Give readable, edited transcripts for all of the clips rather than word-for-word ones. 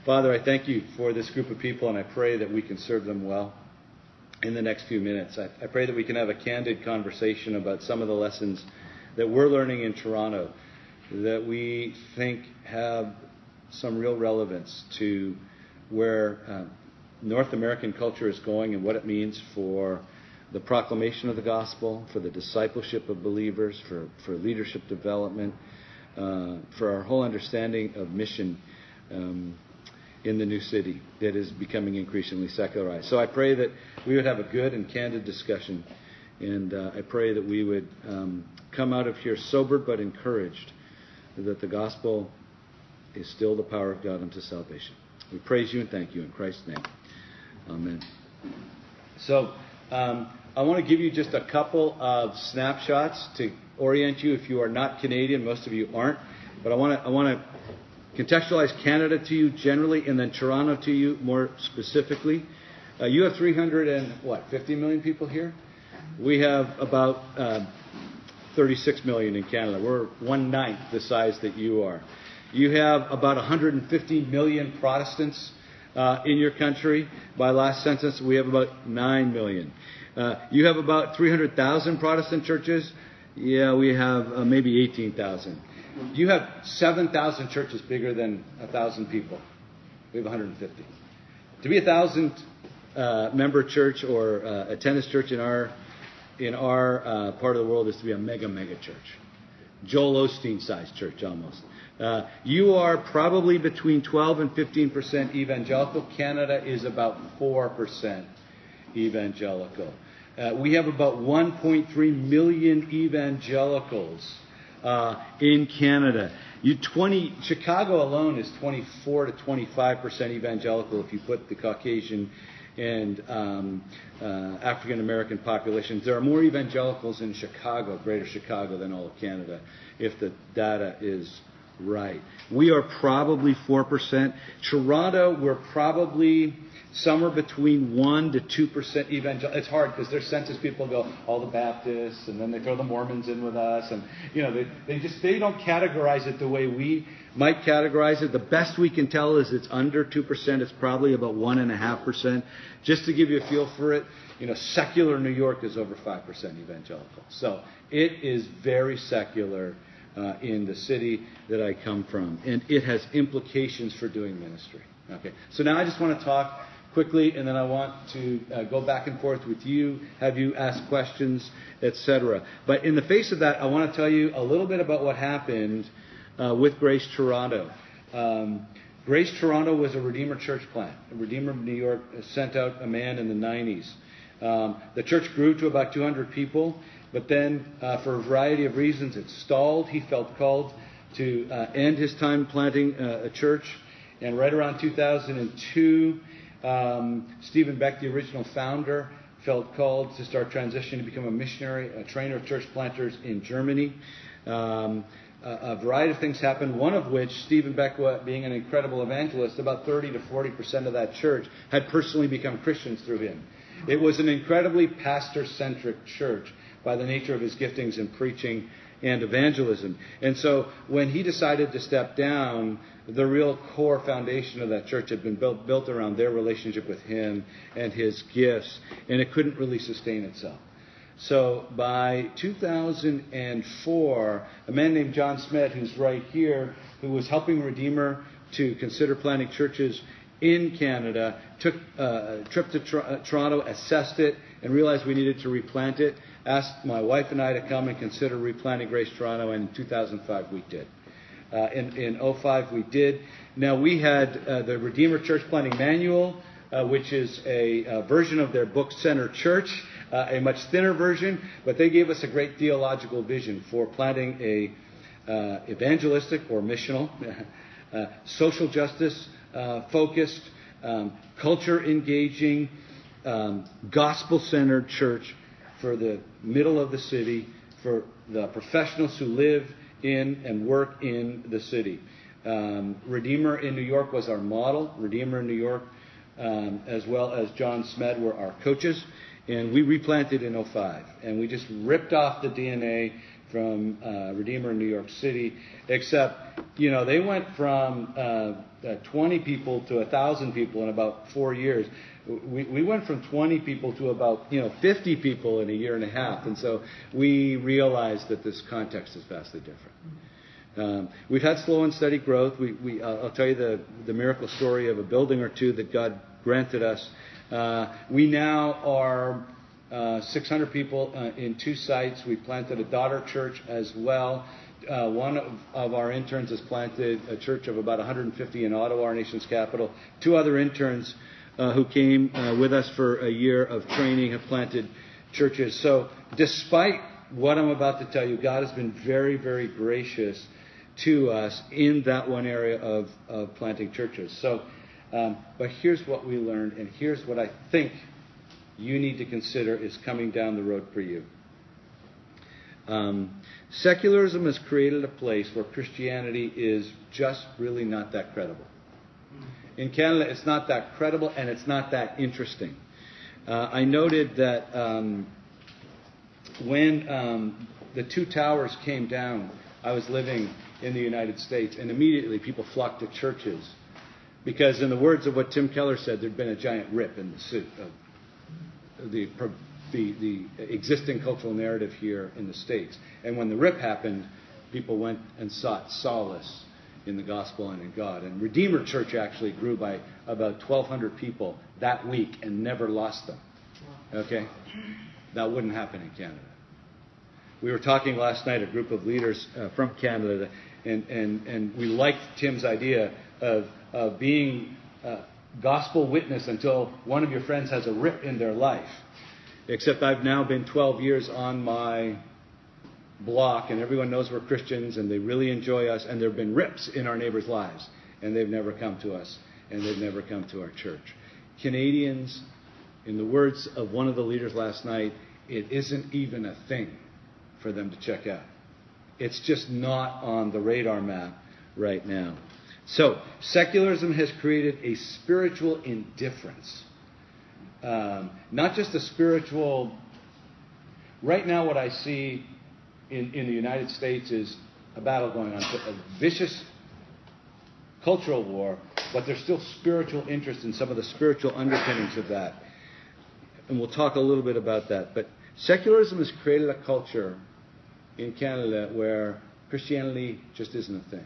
Father, I thank you for this group of people, and I pray that we can serve them well in the next few minutes. I pray that we can have a candid conversation about some of the lessons that we're learning in Toronto that we think have some real relevance to where North American culture is going and what it means for the proclamation of the gospel, for the discipleship of believers, for leadership development, for our whole understanding of mission in the new city that is becoming increasingly secularized. So I pray that we would have a good and candid discussion, and I pray that we would come out of here sobered but encouraged that the gospel is still the power of God unto salvation. We praise you and thank you in Christ's name. Amen. So I want to give you just a couple of snapshots to orient you if you are not Canadian. Most of you aren't. But I want to contextualize Canada to you generally and then Toronto to you more specifically. You have 50 million people here? We have about 36 million in Canada. We're 1/9 the size that you are. You have about 150 million Protestants in your country. By last census, we have about 9 million. You have about 300,000 Protestant churches. Yeah, we have maybe 18,000. You have 7,000 churches bigger than 1,000 people. We have 150. To be 1,000 member church or attendance church in our part of the world is to be a mega church. Joel Osteen-sized church almost. You are probably between 12 and 15% evangelical. Canada is about 4% evangelical. We have about 1.3 million evangelicals in Canada. Chicago alone is 24 to 25% evangelical if you put the Caucasian and African American populations. There are more evangelicals in Chicago, Greater Chicago, than all of Canada, if the data is right. We are probably 4%. Toronto, we're probably somewhere between 1 to 2% evangelical. It's hard because their census people go, all the Baptists, and then they throw the Mormons in with us, and they don't categorize it the way we might categorize it. The best we can tell is it's under 2%. It's probably about 1.5%. Just to give you a feel for it, secular New York is over 5% evangelical. So it is very secular in the city that I come from, and it has implications for doing ministry. Okay, so now I just want to talk quickly, and then I want to go back and forth with you, have you ask questions, etc. But in the face of that, I want to tell you a little bit about what happened with Grace Toronto. Grace Toronto was a Redeemer church plant. Redeemer of New York sent out a man in the 90s. The church grew to about 200 people, but then for a variety of reasons it stalled. He felt called to end his time planting a church. And right around 2002, Stephen Beck, the original founder, felt called to start transitioning to become a missionary, a trainer of church planters in Germany. A variety of things happened, one of which, Stephen Beck, being an incredible evangelist, about 30 to 40% of that church had personally become Christians through him. It was an incredibly pastor-centric church by the nature of his giftings in preaching and evangelism. And so when he decided to step down, the real core foundation of that church had been built around their relationship with him and his gifts, and it couldn't really sustain itself. So by 2004, a man named John Smed, who's right here, who was helping Redeemer to consider planting churches in Canada, took a trip to Toronto, assessed it, and realized we needed to replant it, asked my wife and I to come and consider replanting Grace Toronto, and in 2005 we did. In 2005 we did. Now we had the Redeemer Church Planting Manual, which is a version of their Book Center Church, a much thinner version, but they gave us a great theological vision for planting a evangelistic or missional, social justice focused, culture engaging, gospel centered church for the middle of the city, for the professionals who live in and work in the city. Redeemer in New York was our model. Redeemer in New York, as well as John Smed, were our coaches. And we replanted in 2005. And we just ripped off the DNA from Redeemer in New York City, except, they went from 20 people to 1,000 people in about 4 years. We went from 20 people to about 50 people in a year and a half, and so we realized that this context is vastly different. We've had slow and steady growth. I'll tell you the miracle story of a building or two that God granted us. We now are 600 people in 2 sites. We planted a daughter church as well. One of our interns has planted a church of about 150 in Ottawa, our nation's capital. 2 other interns who came with us for a year of training have planted churches. So despite what I'm about to tell you, God has been very, very gracious to us in that one area of planting churches. So, but here's what we learned, and here's what I think you need to consider is coming down the road for you. Secularism has created a place where Christianity is just really not that credible. In Canada, it's not that credible and it's not that interesting. I noted that when the 2 towers came down, I was living in the United States, and immediately people flocked to churches because, in the words of what Tim Keller said, there'd been a giant rip in the suit of the existing cultural narrative here in the States. And when the rip happened, people went and sought solace in the gospel and in God. And Redeemer Church actually grew by about 1,200 people that week and never lost them. Okay? That wouldn't happen in Canada. We were talking last night, a group of leaders from Canada, and we liked Tim's idea of being gospel witness until one of your friends has a rip in their life. Except I've now been 12 years on my block, and everyone knows we're Christians, and they really enjoy us, and there have been rips in our neighbors' lives, and they've never come to us, and they've never come to our church. Canadians, in the words of one of the leaders last night, it isn't even a thing for them to check out. It's just not on the radar map right now. So, secularism has created a spiritual indifference. Not just a spiritual... Right now what I see in the United States is a battle going on, a vicious cultural war, but there's still spiritual interest in some of the spiritual underpinnings of that. And we'll talk a little bit about that. But secularism has created a culture in Canada where Christianity just isn't a thing.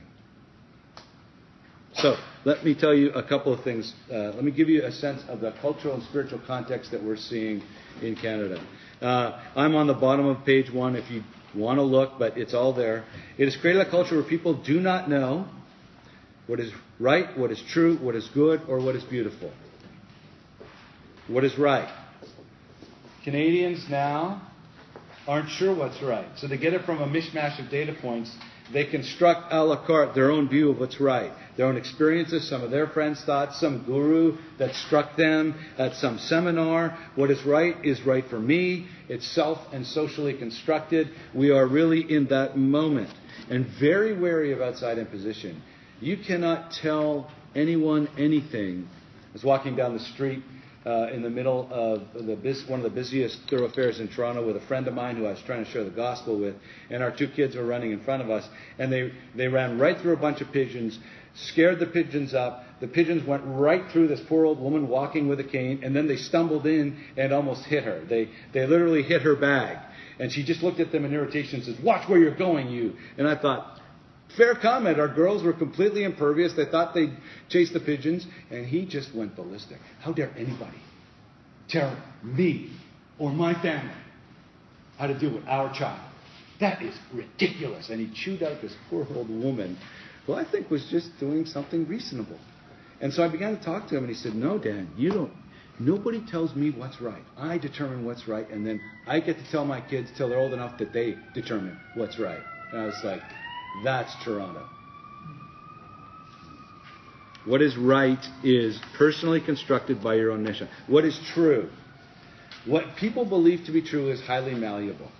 So, let me tell you a couple of things. Let me give you a sense of the cultural and spiritual context that we're seeing in Canada. I'm on the bottom of page 1 if you want to look, but it's all there. It has created a culture where people do not know what is right, what is true, what is good, or what is beautiful. What is right? Canadians now aren't sure what's right. So they get it from a mishmash of data points. They construct a la carte their own view of what's right, their own experiences, some of their friends' thoughts, some guru that struck them at some seminar. What is right for me. It's self and socially constructed. We are really in that moment and very wary of outside imposition. You cannot tell anyone anything. I was walking down the street in the middle of one of the busiest thoroughfares in Toronto with a friend of mine who I was trying to share the gospel with, and our 2 kids were running in front of us, and they ran right through a bunch of pigeons, scared the pigeons up. The pigeons went right through this poor old woman walking with a cane, and then they stumbled in and almost hit her. They literally hit her bag, and she just looked at them in irritation and says, "Watch where you're going, you." And I thought, fair comment. Our girls were completely impervious. They thought they'd chase the pigeons, and he just went ballistic. How dare anybody tell me or my family how to deal with our child? That is ridiculous. And he chewed out this poor old woman, who I think was just doing something reasonable. And so I began to talk to him, and he said, "No, Dan, nobody tells me what's right. I determine what's right, and then I get to tell my kids till they're old enough that they determine what's right." And I was like, that's Toronto. What is right is personally constructed by your own mission. What is true? What people believe to be true is highly malleable.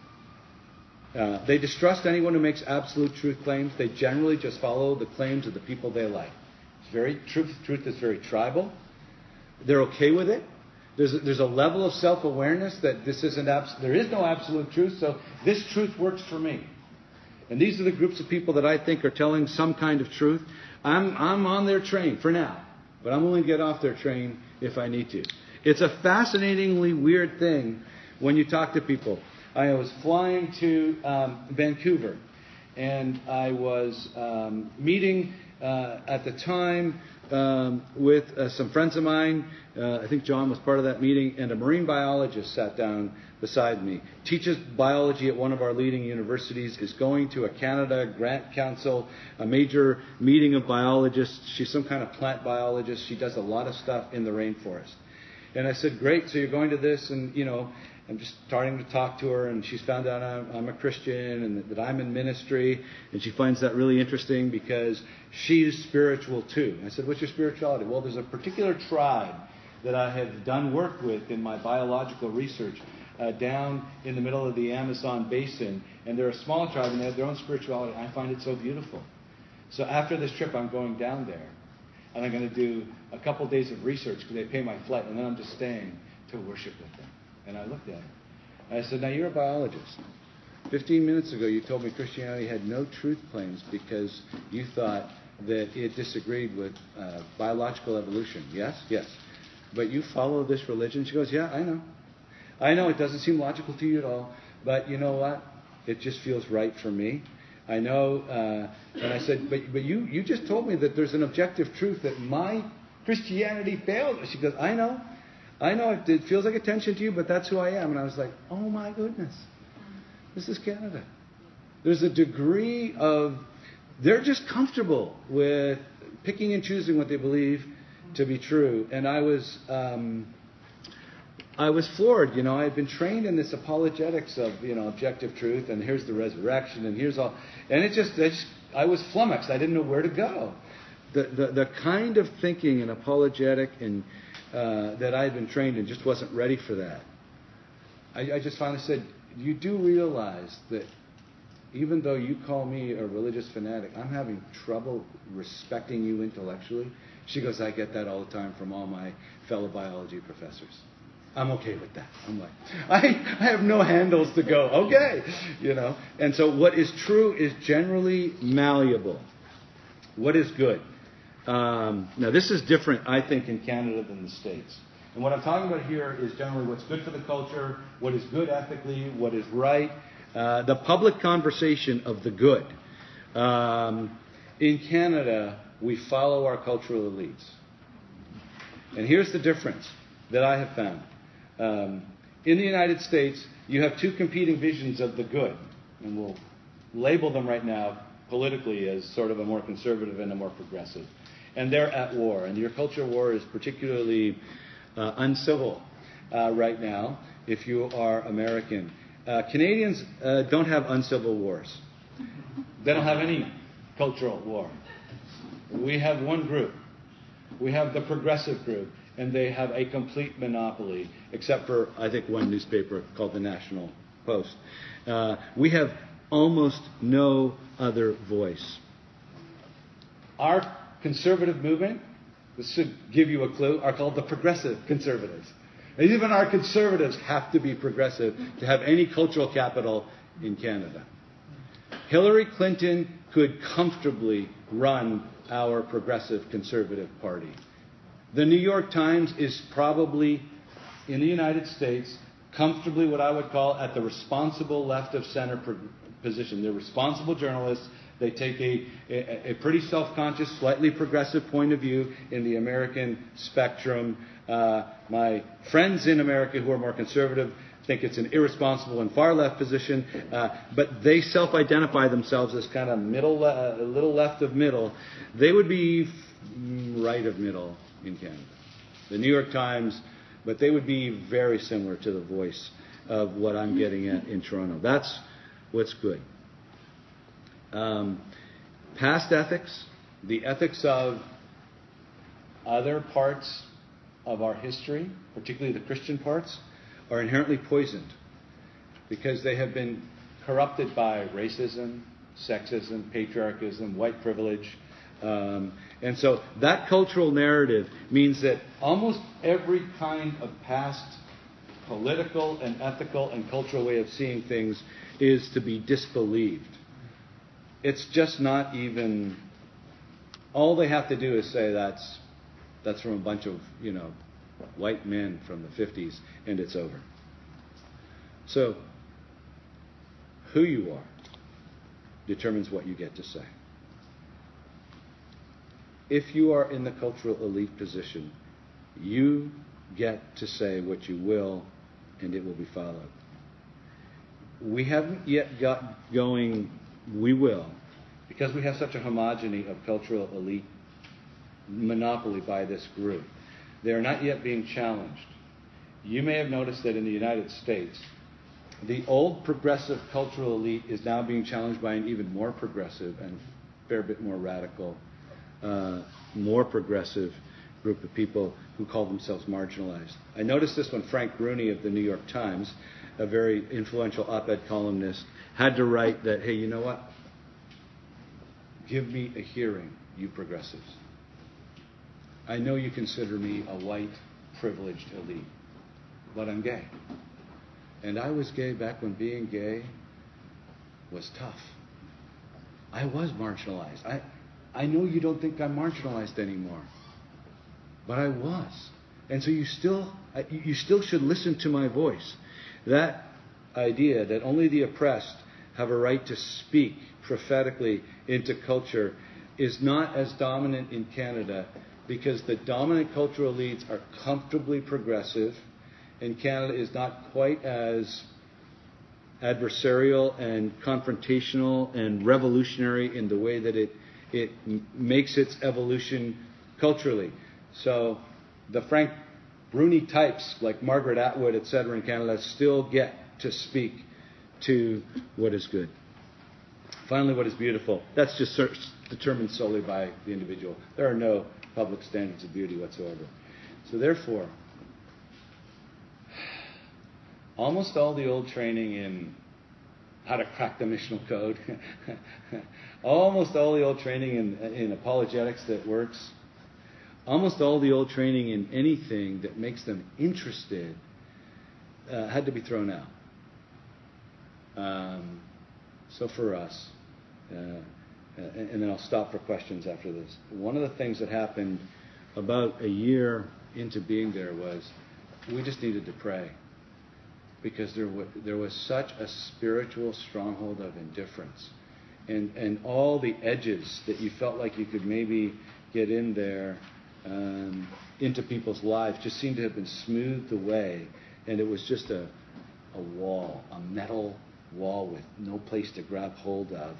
They distrust anyone who makes absolute truth claims. They generally just follow the claims of the people they like. Truth is very tribal. They're okay with it. There's a level of self-awareness that there is no absolute truth, so this truth works for me. And these are the groups of people that I think are telling some kind of truth. I'm on their train for now, but I'm willing to get off their train if I need to. It's a fascinatingly weird thing when you talk to people. I was flying to Vancouver, and I was meeting at the time with some friends of mine. I think John was part of that meeting, and a marine biologist sat down beside me. Teaches biology at one of our leading universities, is going to a Canada Grant Council, a major meeting of biologists. She's some kind of plant biologist. She does a lot of stuff in the rainforest. And I said, great, so you're going to this, and, I'm just starting to talk to her, and she's found out I'm a Christian and that I'm in ministry, and she finds that really interesting because she's spiritual too. And I said, what's your spirituality? Well, there's a particular tribe that I have done work with in my biological research down in the middle of the Amazon basin, and they're a small tribe and they have their own spirituality. I find it so beautiful. So after this trip, I'm going down there, and I'm going to do a couple days of research because they pay my flight, and then I'm just staying to worship with them. And I looked at her. I said, now you're a biologist. 15 minutes ago you told me Christianity had no truth claims because you thought that it disagreed with biological evolution. Yes? Yes. But you follow this religion? She goes, yeah, I know. I know it doesn't seem logical to you at all, but you know what? It just feels right for me. I know. And I said, but you just told me that there's an objective truth that my Christianity failed. She goes, I know it feels like a tension to you, but that's who I am. And I was like, oh my goodness, this is Canada. There's a degree of, they're just comfortable with picking and choosing what they believe to be true. And I was floored. I had been trained in this apologetics of, objective truth, and here's the resurrection, and here's all. And I was flummoxed. I didn't know where to go. The kind of thinking and apologetic and that I had been trained in just wasn't ready for that. I just finally said, you do realize that even though you call me a religious fanatic, I'm having trouble respecting you intellectually? She goes, I get that all the time from all my fellow biology professors. I'm okay with that. I'm like, I have no handles to go, okay, And so what is true is generally malleable. What is good? Now, this is different, I think, in Canada than the States. And what I'm talking about here is generally what's good for the culture, what is good ethically, what is right, the public conversation of the good. In Canada, we follow our cultural elites. And here's the difference that I have found. In the United States, you have two competing visions of the good. And we'll label them right now politically as sort of a more conservative and a more progressive. And they're at war. And your culture war is particularly uncivil right now if you are American. Canadians don't have uncivil wars. They don't have any cultural war. We have one group. We have the progressive group. And they have a complete monopoly, except for, I think, one newspaper called the National Post. We have almost no other voice. Our conservative movement, this should give you a clue, are called the progressive conservatives. And even our conservatives have to be progressive to have any cultural capital in Canada. Hillary Clinton could comfortably run our progressive conservative party. The New York Times is probably, in the United States, comfortably what I would call at the responsible left of center position. They're responsible journalists. They take a pretty self-conscious, slightly progressive point of view in the American spectrum. My friends in America who are more conservative think it's an irresponsible and far-left position, but they self-identify themselves as kind of middle, a little left of middle. They would be right of middle in Canada. The New York Times, but they would be very similar to the voice of what I'm getting at in Toronto. That's what's good. Past ethics, the ethics of other parts of our history, particularly the Christian parts, are inherently poisoned because they have been corrupted by racism, sexism, patriarchism, white privilege. And so that cultural narrative means that almost every kind of past political and ethical and cultural way of seeing things is to be disbelieved. It's just not even All they have to do is say that's from a bunch of, white men from the 50s, and it's over. So, who you are determines what you get to say. If you are in the cultural elite position, you get to say what you will, and it will be followed. We haven't yet got going, we will, because we have such a homogeny of cultural elite monopoly by this group. They are not yet being challenged. You may have noticed that in the United States, the old progressive cultural elite is now being challenged by an even more progressive and a fair bit more radical, more progressive group of people who call themselves marginalized. I noticed this when Frank Bruni of the New York Times, a very influential op-ed columnist, had to write that, hey, you know what? Give me a hearing, you progressives. I know you consider me a white, privileged elite, but I'm gay. And I was gay back when being gay was tough. I was marginalized. I know you don't think I'm marginalized anymore, but I was. And so you still should listen to my voice. That idea that only the oppressed have a right to speak prophetically into culture is not as dominant in Canada, because the dominant cultural elites are comfortably progressive, and Canada is not quite as adversarial and confrontational and revolutionary in the way that it makes its evolution culturally. So the Frank Bruni types like Margaret Atwood, etc. in Canada still get to speak to what is good. Finally, what is beautiful. That's just determined solely by the individual. There are no public standards of beauty whatsoever. So therefore, almost all the old training in how to crack the missional code, almost all the old training in apologetics that works, almost all the old training in anything that makes them interested had to be thrown out. So for us, and then I'll stop for questions after this. One of the things that happened about a year into being there was we just needed to pray, because there was such a spiritual stronghold of indifference, and all the edges that you felt like you could maybe get in there into people's lives just seemed to have been smoothed away, and it was just a wall, a metal wall with no place to grab hold of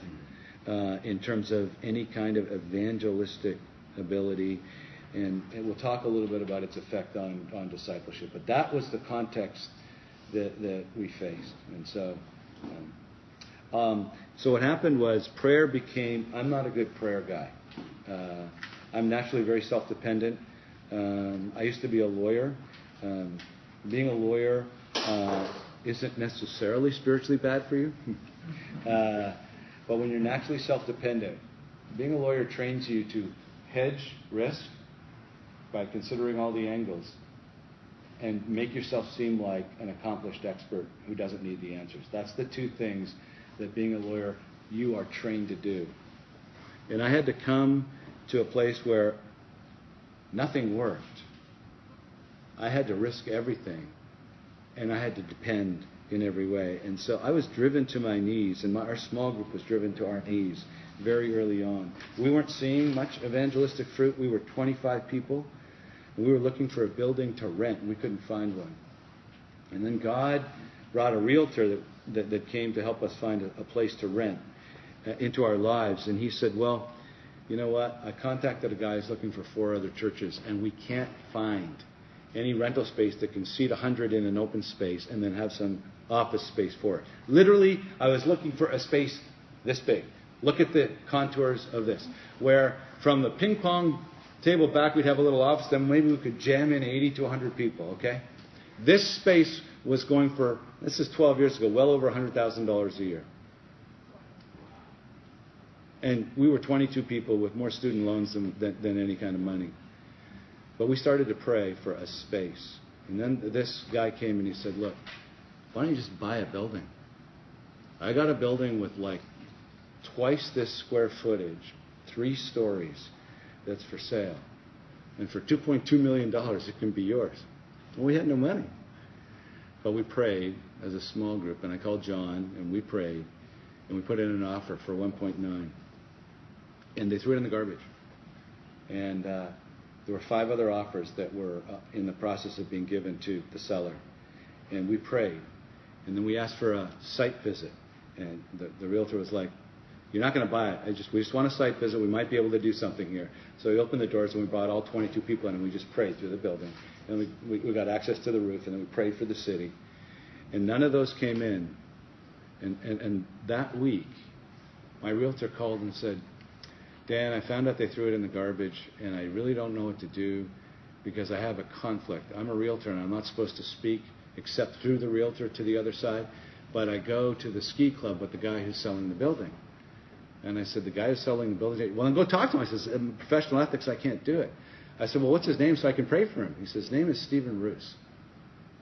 in terms of any kind of evangelistic ability. And we'll talk a little bit about its effect on discipleship. But that was the context that we faced. And so what happened was prayer became, I'm not a good prayer guy. I'm naturally very self-dependent. I used to be a lawyer. Being a lawyer isn't necessarily spiritually bad for you. But when you're naturally self-dependent, being a lawyer trains you to hedge risk by considering all the angles and make yourself seem like an accomplished expert who doesn't need the answers. That's the two things that being a lawyer, you are trained to do. And I had to come to a place where nothing worked. I had to risk everything, and I had to depend in every way. And so I was driven to my knees, and our small group was driven to our knees very early on. We weren't seeing much evangelistic fruit. We were 25 people, and we were looking for a building to rent, and we couldn't find one. And then God brought a realtor that came to help us find a place to rent into our lives. And he said, well, you know what? I contacted a guy who's looking for 4 other churches, and we can't find any rental space that can seat 100 in an open space and then have some office space for it. Literally, I was looking for a space this big. Look at the contours of this, where from the ping pong table back we'd have a little office, then maybe we could jam in 80 to 100 people, okay? This space was going for, this is 12 years ago, well over $100,000 a year. And we were 22 people with more student loans than any kind of money. But we started to pray for a space. And then this guy came and he said, look, why don't you just buy a building? I got a building with like twice this square footage, 3 stories, that's for sale. And for $2.2 million, it can be yours. Well, we had no money. But we prayed as a small group, and I called John, and we prayed, and we put in an offer for 1.9. And they threw it in the garbage. And there were 5 other offers that were in the process of being given to the seller. And we prayed. And then we asked for a site visit. And the realtor was like, "You're not going to buy it. We just want a site visit. We might be able to do something here." So we opened the doors and we brought all 22 people in, and we just prayed through the building. And we got access to the roof, and then we prayed for the city. And none of those came in. And that week, my realtor called and said, "Dan, I found out they threw it in the garbage, and I really don't know what to do because I have a conflict. I'm a realtor, and I'm not supposed to speak except through the realtor to the other side. But I go to the ski club with the guy who's selling the building." And I said, "The guy who's selling the building?" "Well, then go talk to him." I says, "In professional ethics, I can't do it." I said, "Well, what's his name so I can pray for him?" He says, "His name is Stephen Roos."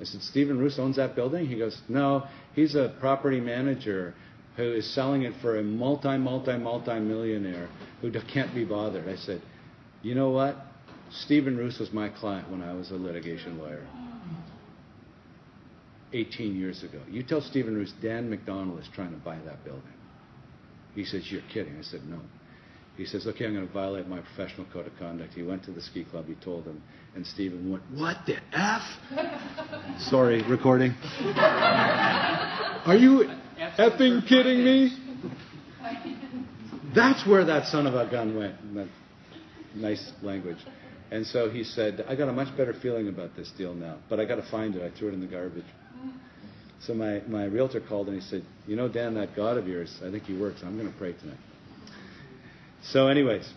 I said, "Stephen Roos owns that building?" He goes, "No, he's a property manager who is selling it for a multi-millionaire who can't be bothered." I said, "You know what? Stephen Roos was my client when I was a litigation lawyer 18 years ago. You tell Stephen Roos Dan MacDonald is trying to buy that building." He says, "You're kidding." I said, "No." He says, "Okay, I'm going to violate my professional code of conduct." He went to the ski club, he told him, and Stephen went, "What the F?" Sorry, recording. "Are you effing kidding me?" That's where that son of a gun went. Nice language. And so he said, "I got a much better feeling about this deal now, but I got to find it. I threw it in the garbage." So my realtor called and he said, "You know, Dan, that God of yours, I think he works. I'm going to pray tonight." So anyways,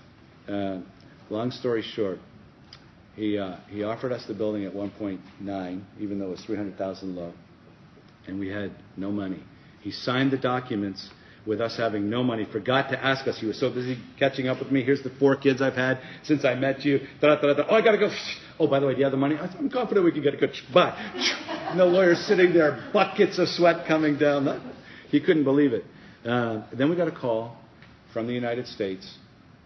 long story short, he offered us the building at 1.9, even though it was 300,000 low, and we had no money. He signed the documents with us having no money, forgot to ask us. He was so busy catching up with me. "Here's the 4 kids I've had since I met you. Oh, I got to go. Oh, by the way, do you have the money?" I said, "I'm confident we can get a good bye." And the lawyer's sitting there, buckets of sweat coming down. He couldn't believe it. Then we got a call from the United States.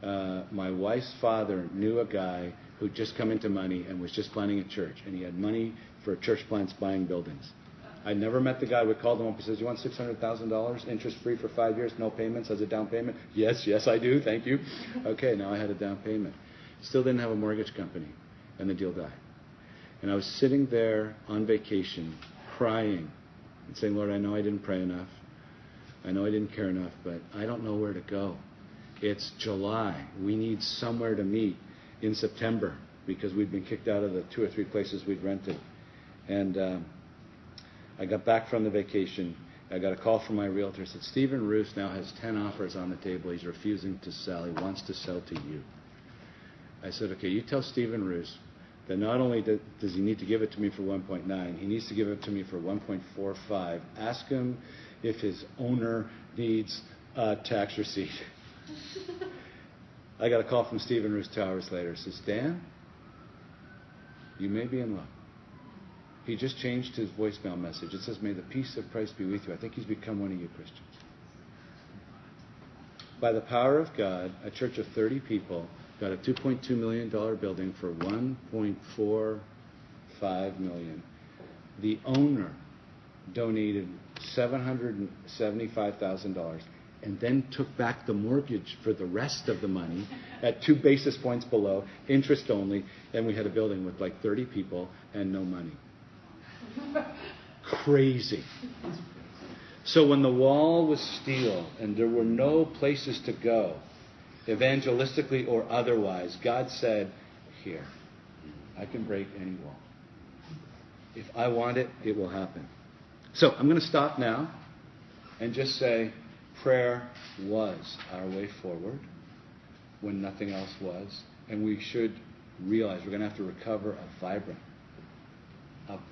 My wife's father knew a guy who'd just come into money and was just planning a church. And he had money for church plants buying buildings. I never met the guy. We called him up. He says, "You want $600,000, interest-free for 5 years, no payments as a down payment?" Yes, I do. Thank you. Okay, now I had a down payment. Still didn't have a mortgage company. And the deal died. And I was sitting there on vacation, crying and saying, "Lord, I know I didn't pray enough. I know I didn't care enough, but I don't know where to go. It's July. We need somewhere to meet in September," because we'd been kicked out of the 2 or 3 places we'd rented. And I got back from the vacation. I got a call from my realtor. Said, "Stephen Roos now has 10 offers on the table. He's refusing to sell. He wants to sell to you." I said, "Okay, you tell Stephen Roos that not only does he need to give it to me for 1.9, he needs to give it to me for 1.45. Ask him if his owner needs a tax receipt." I got a call from Stephen Roos 2 hours later. He says, "Dan, you may be in luck. He just changed his voicemail message. It says, 'May the peace of Christ be with you.' I think he's become one of you Christians." By the power of God, a church of 30 people got a $2.2 million building for $1.45 million. The owner donated $775,000 and then took back the mortgage for the rest of the money at 2 basis points below, interest only, and we had a building with like 30 people and no money. Crazy. So when the wall was steel and there were no places to go, evangelistically or otherwise, God said, "Here, I can break any wall. If I want it, it will happen." So I'm going to stop now and just say, prayer was our way forward when nothing else was. And we should realize we're going to have to recover a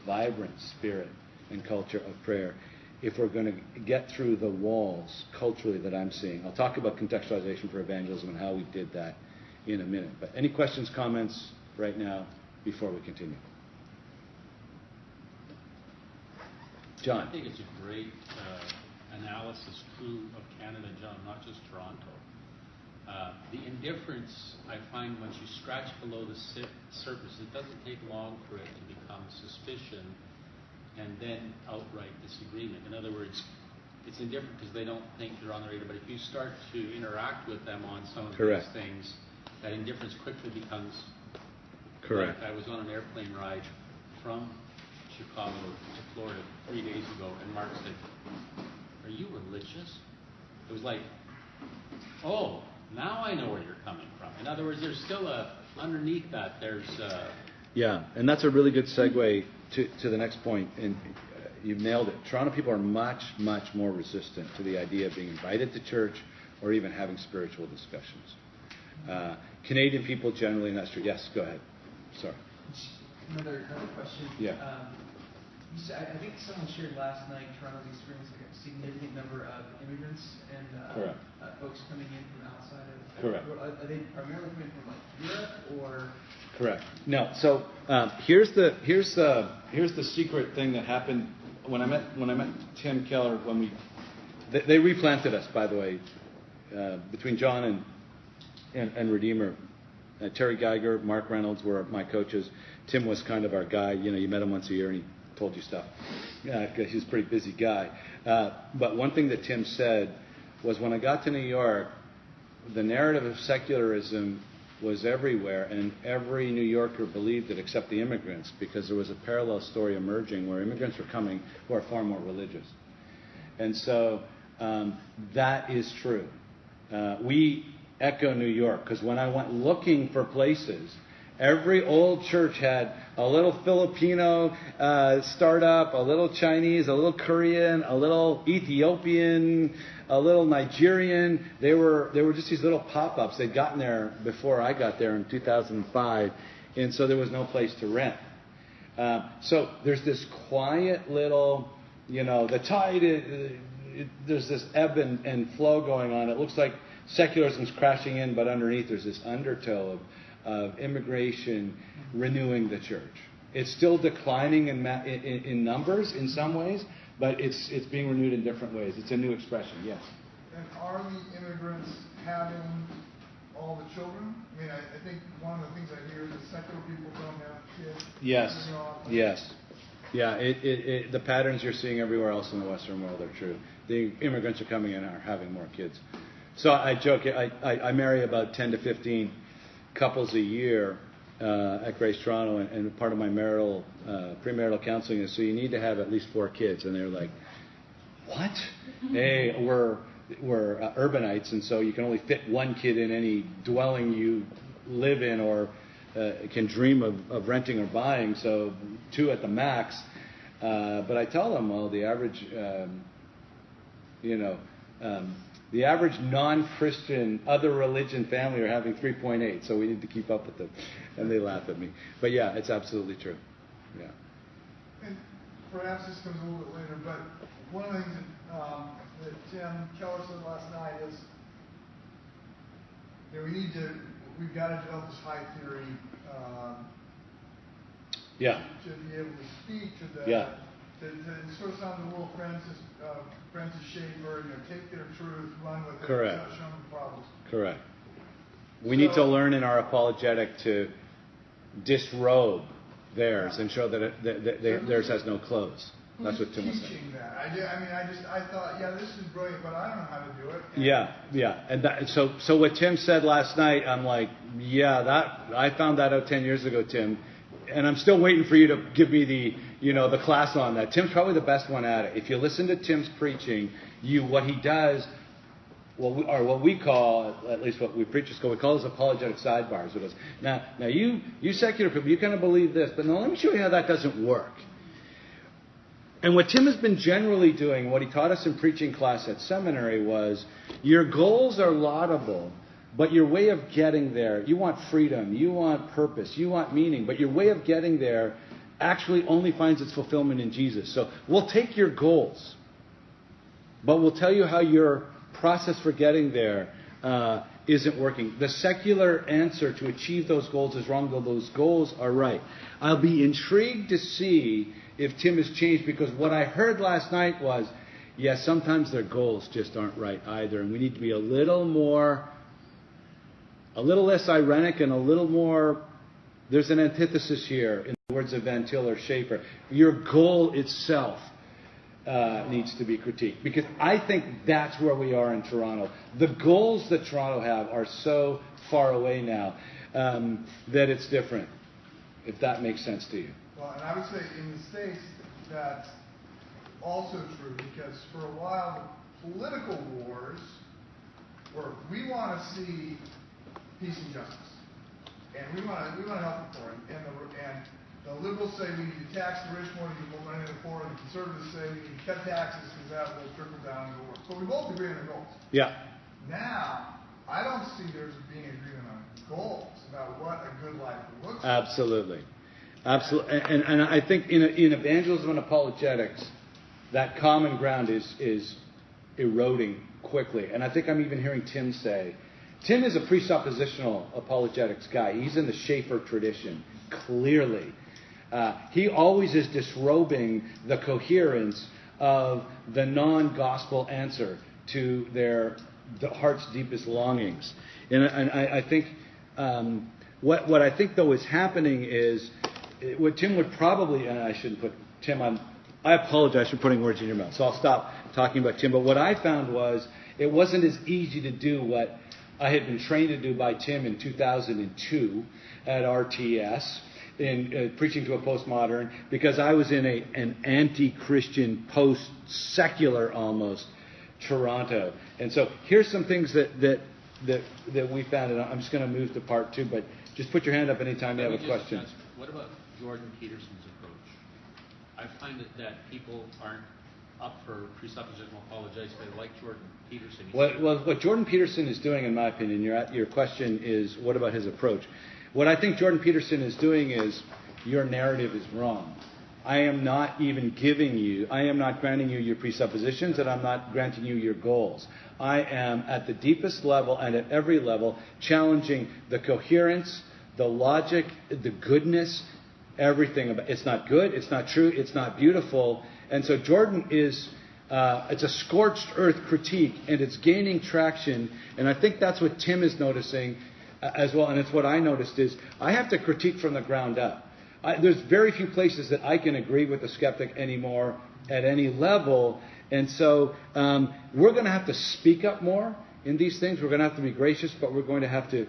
vibrant spirit and culture of prayer if we're going to get through the walls culturally that I'm seeing. I'll talk about contextualization for evangelism and how we did that in a minute. But any questions, comments right now before we continue? John. I think it's a great analysis, too, of Canada, John, not just Toronto. The indifference, I find once you scratch below the surface, it doesn't take long for it to become suspicion and then outright disagreement. In other words, it's indifferent because they don't think you're on the radar, but if you start to interact with them on some of these things, that indifference quickly becomes correct. Like I was on an airplane ride from Chicago to Florida 3 days ago, and Mark said, "Are you religious?" It was like, oh, now I know where you're coming from. In other words, there's still underneath that, there's... Yeah, and that's a really good segue to the next point, and you've nailed it. Toronto people are much, much more resistant to the idea of being invited to church or even having spiritual discussions. Canadian people generally, and that's true. Yes, go ahead. Sorry. Another question. Yeah. I think someone shared last night Toronto's experienced like a significant number of immigrants and folks coming in from outside of. Correct. Are they primarily coming from like Europe or? Correct. No. So here's the secret thing that happened when I met Tim Keller when they replanted us, by the way, between John and Redeemer. Terry Geiger, Mark Reynolds were my coaches. Tim was kind of our guy. You met him once a year and he told you stuff. Because he's a pretty busy guy. But one thing that Tim said was when I got to New York, the narrative of secularism was everywhere, and every New Yorker believed it except the immigrants, because there was a parallel story emerging where immigrants were coming who are far more religious. And so that is true. We echo New York, because when I went looking for places, every old church had a little Filipino startup, a little Chinese, a little Korean, a little Ethiopian, a little Nigerian. They were just these little pop-ups. They'd gotten there before I got there in 2005, and so there was no place to rent. So there's this quiet little, the tide, there's this ebb and flow going on. It looks like secularism's crashing in, but underneath there's this undertow of immigration renewing the church. It's still declining in numbers in some ways, but it's being renewed in different ways. It's a new expression, yes. And are the immigrants having all the children? I mean, I think one of the things I hear is that secular people don't have kids. Yes, yes. Yeah, the patterns you're seeing everywhere else in the Western world are true. The immigrants are coming in and are having more kids. So I joke, I marry about 10 to 15 couples a year at Grace Toronto, and part of my premarital counseling is so you need to have at least 4 kids. And they're like, what? Hey, we're urbanites, and so you can only fit 1 kid in any dwelling you live in or can dream of renting or buying, so 2 at the max. But I tell them, well, the average, the average non-Christian, other religion family are having 3.8, so we need to keep up with them. And they laugh at me. But yeah, it's absolutely true. Yeah. And perhaps this comes a little bit later, but one of the things that Tim Keller said last night is we've got to develop this high theory to be able to speak to the to sort of sound the little Francis Schaeffer, take their truth, run with it, Correct. Show them problems. Correct. We need to learn in our apologetic to disrobe theirs and show that theirs has no clothes. That's what Tim was saying. Teaching that? I thought, this is brilliant, but I don't know how to do it. And so what Tim said last night, I'm like, I found that out 10 years ago, Tim, and I'm still waiting for you to give me the class on that. Tim's probably the best one at it. If you listen to Tim's preaching, what he does, what we call, at least what we preachers call, we call those apologetic sidebars. It goes, now you secular people, you kind of believe this, but now let me show you how that doesn't work. And what Tim has been generally doing, what he taught us in preaching class at seminary was, your goals are laudable, but your way of getting there, you want freedom, you want purpose, you want meaning, but your way of getting there actually only finds its fulfillment in Jesus. So we'll take your goals, but we'll tell you how your process for getting there isn't working. The secular answer to achieve those goals is wrong, though those goals are right. I'll be intrigued to see if Tim has changed, because what I heard last night was, sometimes their goals just aren't right either, and we need to be a little more a little less ironic and a little more, there's an antithesis here in the words of Van Til or Schaefer. Your goal itself needs to be critiqued. Because I think that's where we are in Toronto. The goals that Toronto have are so far away now that it's different, if that makes sense to you. Well, and I would say in the States, that's also true, because for a while, political wars were, we want to see peace and justice, and we want to help the poor, and the liberals say we need to tax the rich more to give more money to the poor, and the conservatives say we need to cut taxes because that will trickle down and go work. So we both agree on the goals. Yeah. Now, I don't see there's being agreement on goals about what a good life looks like. Absolutely. Absolutely. And I think in evangelism and apologetics, that common ground is eroding quickly. And I think I'm even hearing Tim say, Tim is a presuppositional apologetics guy. He's in the Schaefer tradition, clearly. He always is disrobing the coherence of the non-gospel answer to the heart's deepest longings. And I think what I think though is happening is what Tim would probably, and I shouldn't put Tim on, I apologize for putting words in your mouth, so I'll stop talking about Tim. But what I found was it wasn't as easy to do what I had been trained to do by Tim in 2002 at RTS in preaching to a postmodern, because I was in an anti-Christian, post-secular almost Toronto. And so here's some things that we found, and I'm just going to move to part 2, but just put your hand up anytime you have a question. What about Jordan Peterson's approach? I find that people aren't up for presuppositional apologetics, but they like Jordan Peterson. What Jordan Peterson is doing, in my opinion, your question is, what about his approach? What I think Jordan Peterson is doing is, your narrative is wrong. I am not granting you your presuppositions, and I'm not granting you your goals. I am at the deepest level and at every level challenging the coherence, the logic, the goodness, everything about it's not good, it's not true, it's not beautiful. And so Jordan is it's a scorched earth critique, and it's gaining traction. And I think that's what Tim is noticing as well, and it's what I noticed is I have to critique from the ground up. There's very few places that I can agree with the skeptic anymore at any level. And so we're going to have to speak up more in these things. We're going to have to be gracious, but we're going to have to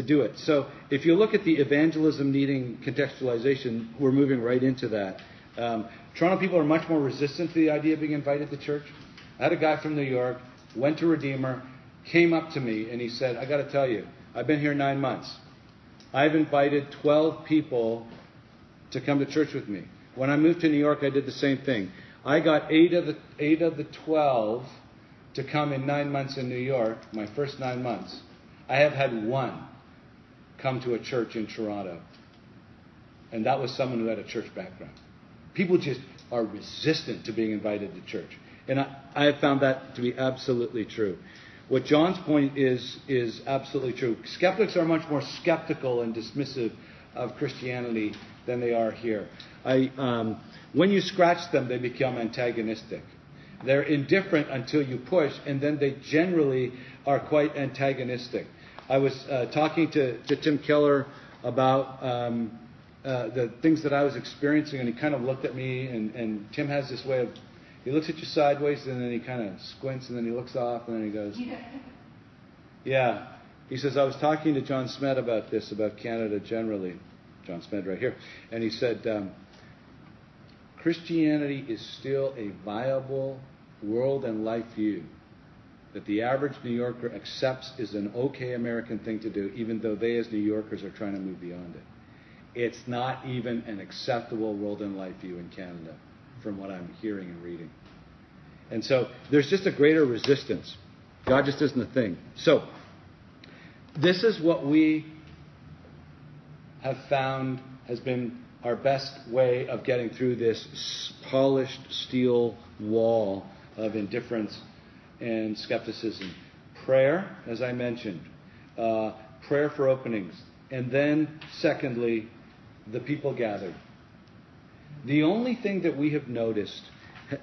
do it. So if you look at the evangelism needing contextualization, we're moving right into that. Toronto people are much more resistant to the idea of being invited to church. I had a guy from New York, went to Redeemer, came up to me, and he said, I got to tell you, I've been here 9 months. I've invited 12 people to come to church with me. When I moved to New York, I did the same thing. I got 8 of the 12 to come in 9 months in New York, my first 9 months. I have had 1 come to a church in Toronto. And that was someone who had a church background. People just are resistant to being invited to church. And I have found that to be absolutely true. What John's point is absolutely true. Skeptics are much more skeptical and dismissive of Christianity than they are here. When you scratch them, they become antagonistic. They're indifferent until you push, and then they generally are quite antagonistic. I was talking to Tim Keller about the things that I was experiencing, and he kind of looked at me, and Tim has this way of, he looks at you sideways, and then he kind of squints, and then he looks off, and then he goes, yeah. He says, I was talking to John Smed about this, about Canada generally. John Smed right here. And he said, Christianity is still a viable world and life view that the average New Yorker accepts is an okay American thing to do, even though they as New Yorkers are trying to move beyond it. It's not even an acceptable world and life view in Canada, from what I'm hearing and reading. And so there's just a greater resistance. God just isn't a thing. So this is what we have found has been our best way of getting through this polished steel wall of indifference and skepticism. Prayer, as I mentioned, prayer for openings. And then, secondly, the people gathered. The only thing that we have noticed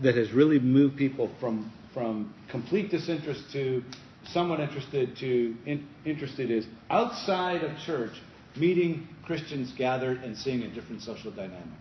that has really moved people from complete disinterest to somewhat interested is outside of church, meeting Christians gathered and seeing a different social dynamic.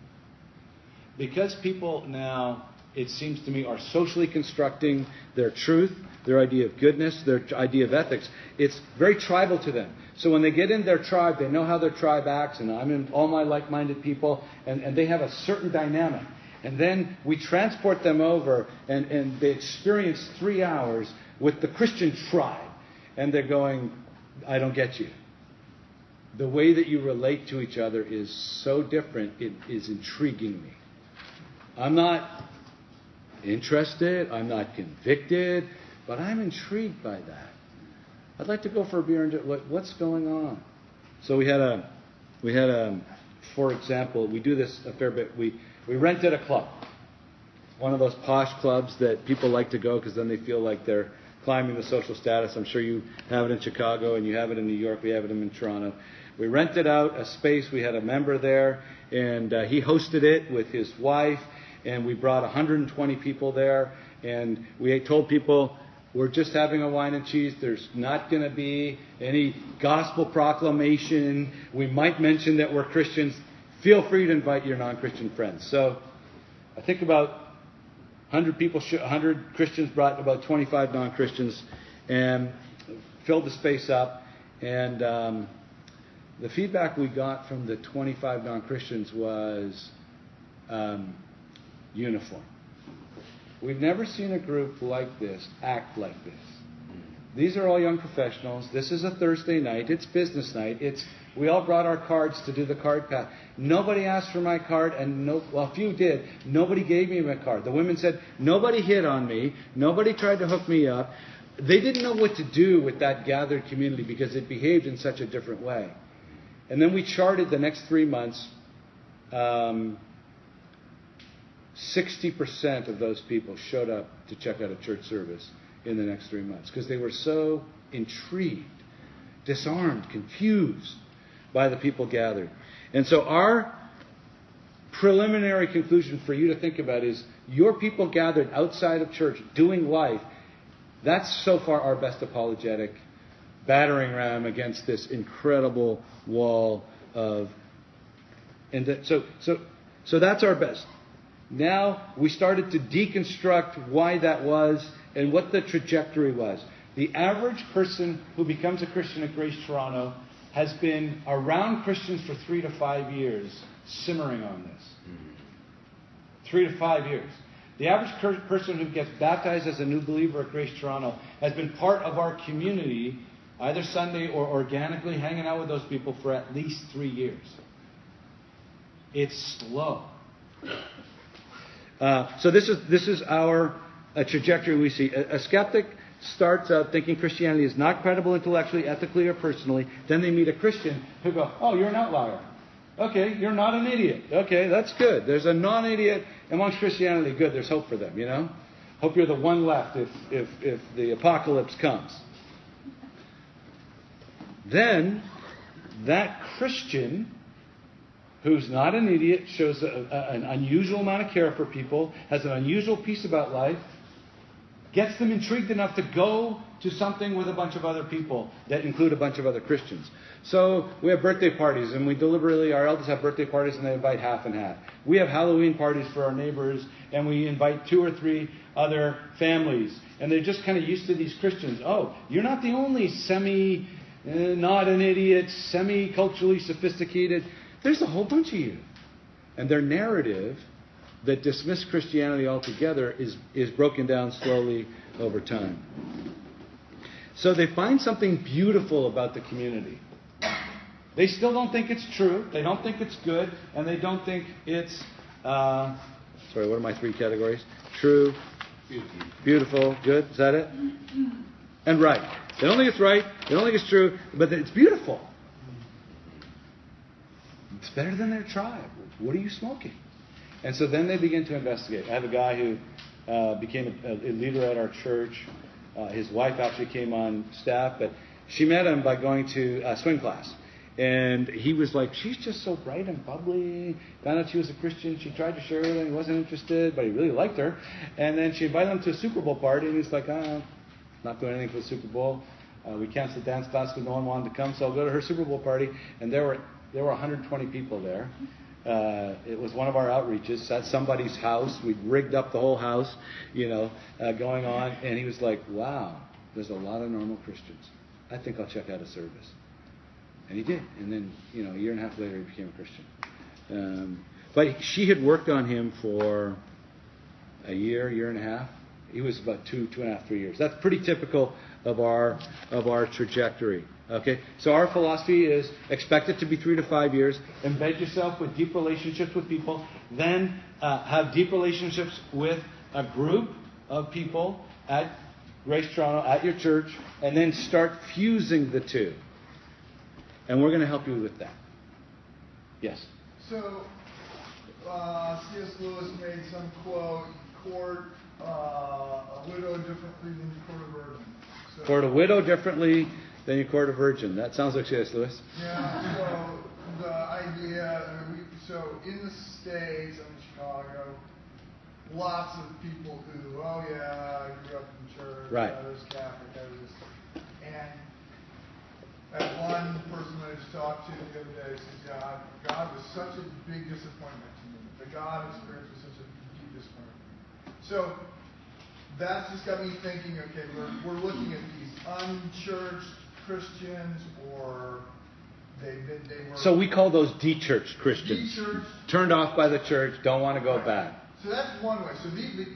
Because people now, it seems to me, are socially constructing their truth, their idea of goodness, their idea of ethics. It's very tribal to them. So when they get in their tribe, they know how their tribe acts, and I'm in all my like-minded people, and they have a certain dynamic. And then we transport them over, and they experience 3 hours with the Christian tribe. And they're going, I don't get you. The way that you relate to each other is so different, it is intriguing me. I'm not interested, I'm not convicted, but I'm intrigued by that. I'd like to go for a beer and do what's going on. So we had for example, we do this a fair bit. We rented a club, one of those posh clubs that people like to go because then they feel like they're climbing the social status. I'm sure you have it in Chicago and you have it in New York. We have it in Toronto. We rented out a space. We had a member there, and he hosted it with his wife. And we brought 120 people there, and we told people, we're just having a wine and cheese. There's not going to be any gospel proclamation. We might mention that we're Christians. Feel free to invite your non-Christian friends. So I think about 100 people, 100 Christians brought about 25 non-Christians and filled the space up. And the feedback we got from the 25 non-Christians was uniform. We've never seen a group like this act like this. These are all young professionals. This is a Thursday night. It's business night. We all brought our cards to do the card pass. Nobody asked for my card, and a few did. Nobody gave me my card. The women said, nobody hit on me. Nobody tried to hook me up. They didn't know what to do with that gathered community because it behaved in such a different way. And then we charted the next 3 months. 60% of those people showed up to check out a church service in the next 3 months because they were so intrigued, disarmed, confused by the people gathered. And so our preliminary conclusion for you to think about is your people gathered outside of church doing life. That's so far our best apologetic battering ram against this incredible wall of... So that's our best. Now we started to deconstruct why that was and what the trajectory was. The average person who becomes a Christian at Grace Toronto has been around Christians for 3 to 5 years, simmering on this. 3 to 5 years. The average person who gets baptized as a new believer at Grace Toronto has been part of our community, either Sunday or organically hanging out with those people for at least 3 years. It's slow. So this is our trajectory we see. A skeptic starts out thinking Christianity is not credible intellectually, ethically, or personally. Then they meet a Christian who go, oh, you're an outlier. Okay, you're not an idiot. Okay, that's good. There's a non-idiot amongst Christianity. Good, there's hope for them, you know? Hope you're the one left if the apocalypse comes. Then that Christian who's not an idiot, shows an unusual amount of care for people, has an unusual piece about life, gets them intrigued enough to go to something with a bunch of other people that include a bunch of other Christians. So we have birthday parties, and our elders have birthday parties, and they invite half and half. We have Halloween parties for our neighbors, and we invite 2 or 3 other families. And they're just kind of used to these Christians. Oh, you're not the only not an idiot, semi-culturally sophisticated. There's a whole bunch of you. And their narrative that dismissed Christianity altogether is broken down slowly over time. So they find something beautiful about the community. They still don't think it's true. They don't think it's good. And they don't think it's... what are my 3 categories? True, beautiful, good. Is that it? And right. They don't think it's right. They don't think it's true. But it's beautiful. It's better than their tribe. What are you smoking? And so then they begin to investigate. I have a guy who became a leader at our church. His wife actually came on staff, but she met him by going to swing class. And he was like, she's just so bright and bubbly. Found out she was a Christian. She tried to share with him. He wasn't interested, but he really liked her. And then she invited him to a Super Bowl party, and he's like, not doing anything for the Super Bowl. We canceled the dance class because no one wanted to come, so I'll go to her Super Bowl party. And there were 120 people there. It was one of our outreaches at somebody's house. We rigged up the whole house, going on. And he was like, wow, there's a lot of normal Christians. I think I'll check out a service. And he did. And then, a year and a half later, he became a Christian. But she had worked on him for a year and a half. He was about 2.5, 3 years. That's pretty typical of our trajectory. Okay, so our philosophy is expect it to be 3 to 5 years. Embed yourself with deep relationships with people. Then have deep relationships with a group of people at Grace Toronto, at your church, and then start fusing the two. And we're going to help you with that. Yes? So, C.S. Lewis made some quote, court a widow differently than you court a virgin. So, court a widow differently than you court a virgin. That sounds like C.S. Lewis. Yeah, so the idea, so in the States, in Chicago, lots of people who, I grew up in church, right. I was Catholic, I was this, and that one person I just talked to the other day says, God was such a big disappointment to me. The God experience was such a deep disappointment. So that's just got me thinking, okay, we're looking at these unchurched Christians, or they were... So we call those de-churched Christians. De-churched. Turned off by the church, don't want to go back. So that's one way. So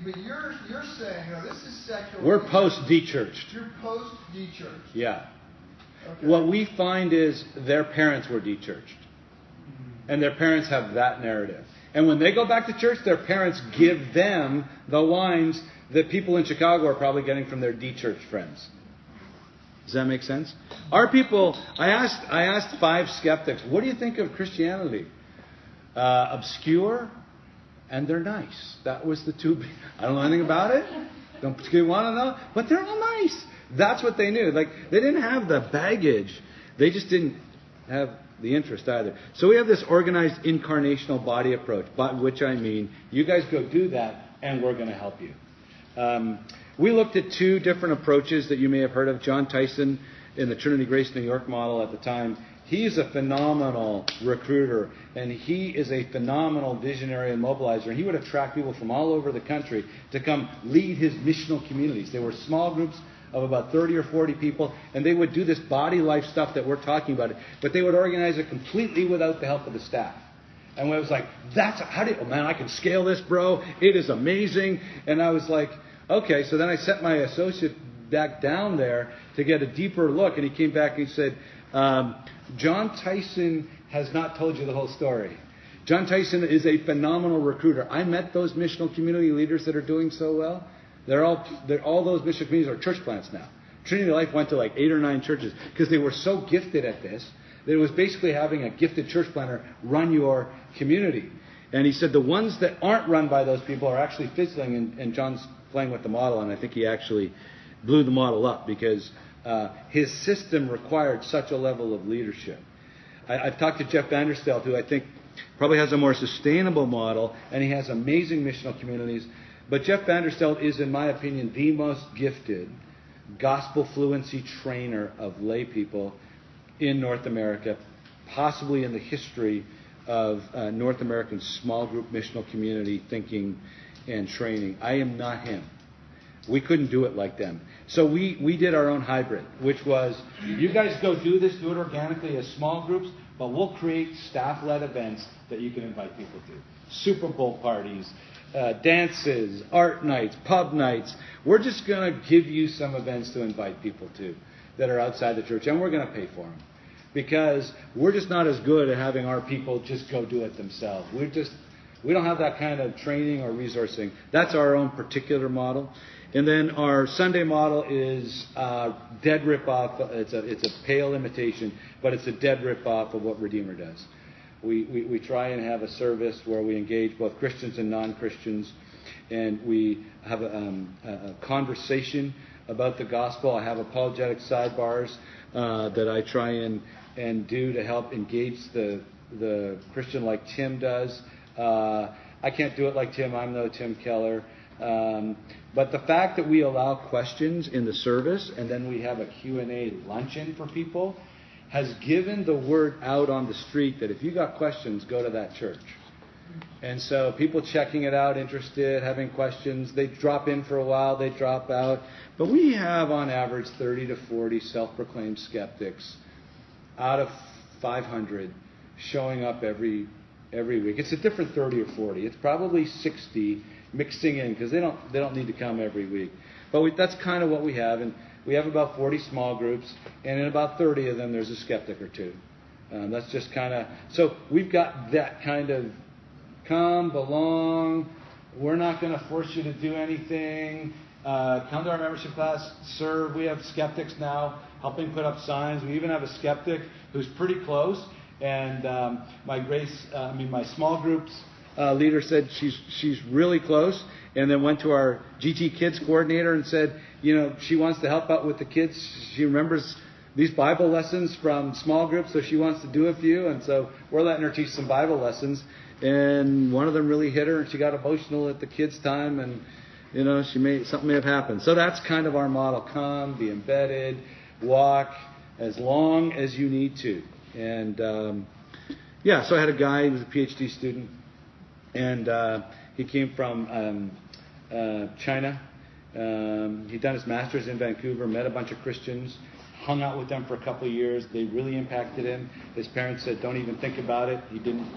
but you're saying, this is secular. We're post-de-churched. You're post-de-churched. Yeah. Okay. What we find is their parents were de-churched. And their parents have that narrative. And when they go back to church, their parents give them the lines that people in Chicago are probably getting from their de-churched friends. Does that make sense? Our people, I asked 5 skeptics, what do you think of Christianity? Obscure, and they're nice. That was the 2. I don't know anything about it. Don't particularly want to know, but they're all nice. That's what they knew. Like, they didn't have the baggage. They just didn't have the interest either. So we have this organized incarnational body approach, by which I mean, you guys go do that, and we're going to help you. We looked at 2 different approaches that you may have heard of. John Tyson in the Trinity Grace New York model at the time. He's a phenomenal recruiter, and he is a phenomenal visionary and mobilizer. He would attract people from all over the country to come lead his missional communities. They were small groups of about 30 or 40 people, and they would do this body life stuff that we're talking about, but they would organize it completely without the help of the staff. And I was like, I can scale this, bro. It is amazing. And I was like, okay. So then I sent my associate back down there to get a deeper look, and he came back and he said, John Tyson has not told you the whole story. John Tyson is a phenomenal recruiter. I met those missional community leaders that are doing so well. All those missional communities are church plants now. Trinity Life went to like 8 or 9 churches because they were so gifted at this that it was basically having a gifted church planter run your community. And he said the ones that aren't run by those people are actually fizzling, and John's playing with the model, and I think he actually blew the model up because his system required such a level of leadership. I've talked to Jeff Vanderstelt, who I think probably has a more sustainable model, and he has amazing missional communities. But Jeff Vanderstelt is, in my opinion, the most gifted gospel fluency trainer of lay people in North America, possibly in the history of North American small group missional community thinking and training. I am not him. We couldn't do it like them. So we did our own hybrid, which was, you guys go do this, do it organically as small groups, but we'll create staff-led events that you can invite people to. Super Bowl parties, dances, art nights, pub nights. We're just going to give you some events to invite people to that are outside the church, and we're going to pay for them. Because we're just not as good at having our people just go do it themselves. We don't have that kind of training or resourcing. That's our own particular model. And then our Sunday model is dead rip-off. It's a pale imitation, but it's a dead rip-off of what Redeemer does. We try and have a service where we engage both Christians and non-Christians, and we have a conversation about the gospel. I have apologetic sidebars that I try and do to help engage the Christian like Tim does. I can't do it like Tim. I'm no Tim Keller. But the fact that we allow questions in the service and then we have a Q&A luncheon for people has given the word out on the street that if you got questions, go to that church. And so people checking it out, interested, having questions, they drop in for a while, they drop out. But we have on average 30 to 40 self-proclaimed skeptics out of 500 showing up every week. It's a different 30 or 40. It's probably 60 mixing in because they don't need to come every week. But that's kind of what we have. And we have about 40 small groups, and in about 30 of them there's a skeptic or two. That's just kind of... So we've got that kind of come, belong, we're not going to force you to do anything, come to our membership class, serve. We have skeptics now helping put up signs. We even have a skeptic who's pretty close, and my small groups leader said she's really close, and then went to our GT Kids coordinator and said, she wants to help out with the kids. She remembers these Bible lessons from small groups, so she wants to do a few, and so we're letting her teach some Bible lessons. And one of them really hit her, and she got emotional at the kids' time, and something may have happened. So that's kind of our model: come, be embedded, walk as long as you need to. And so I had a guy, he was a PhD student, and he came from China. He'd done his master's in Vancouver, met a bunch of Christians, hung out with them for a couple of years. They really impacted him. His parents said, don't even think about it. He didn't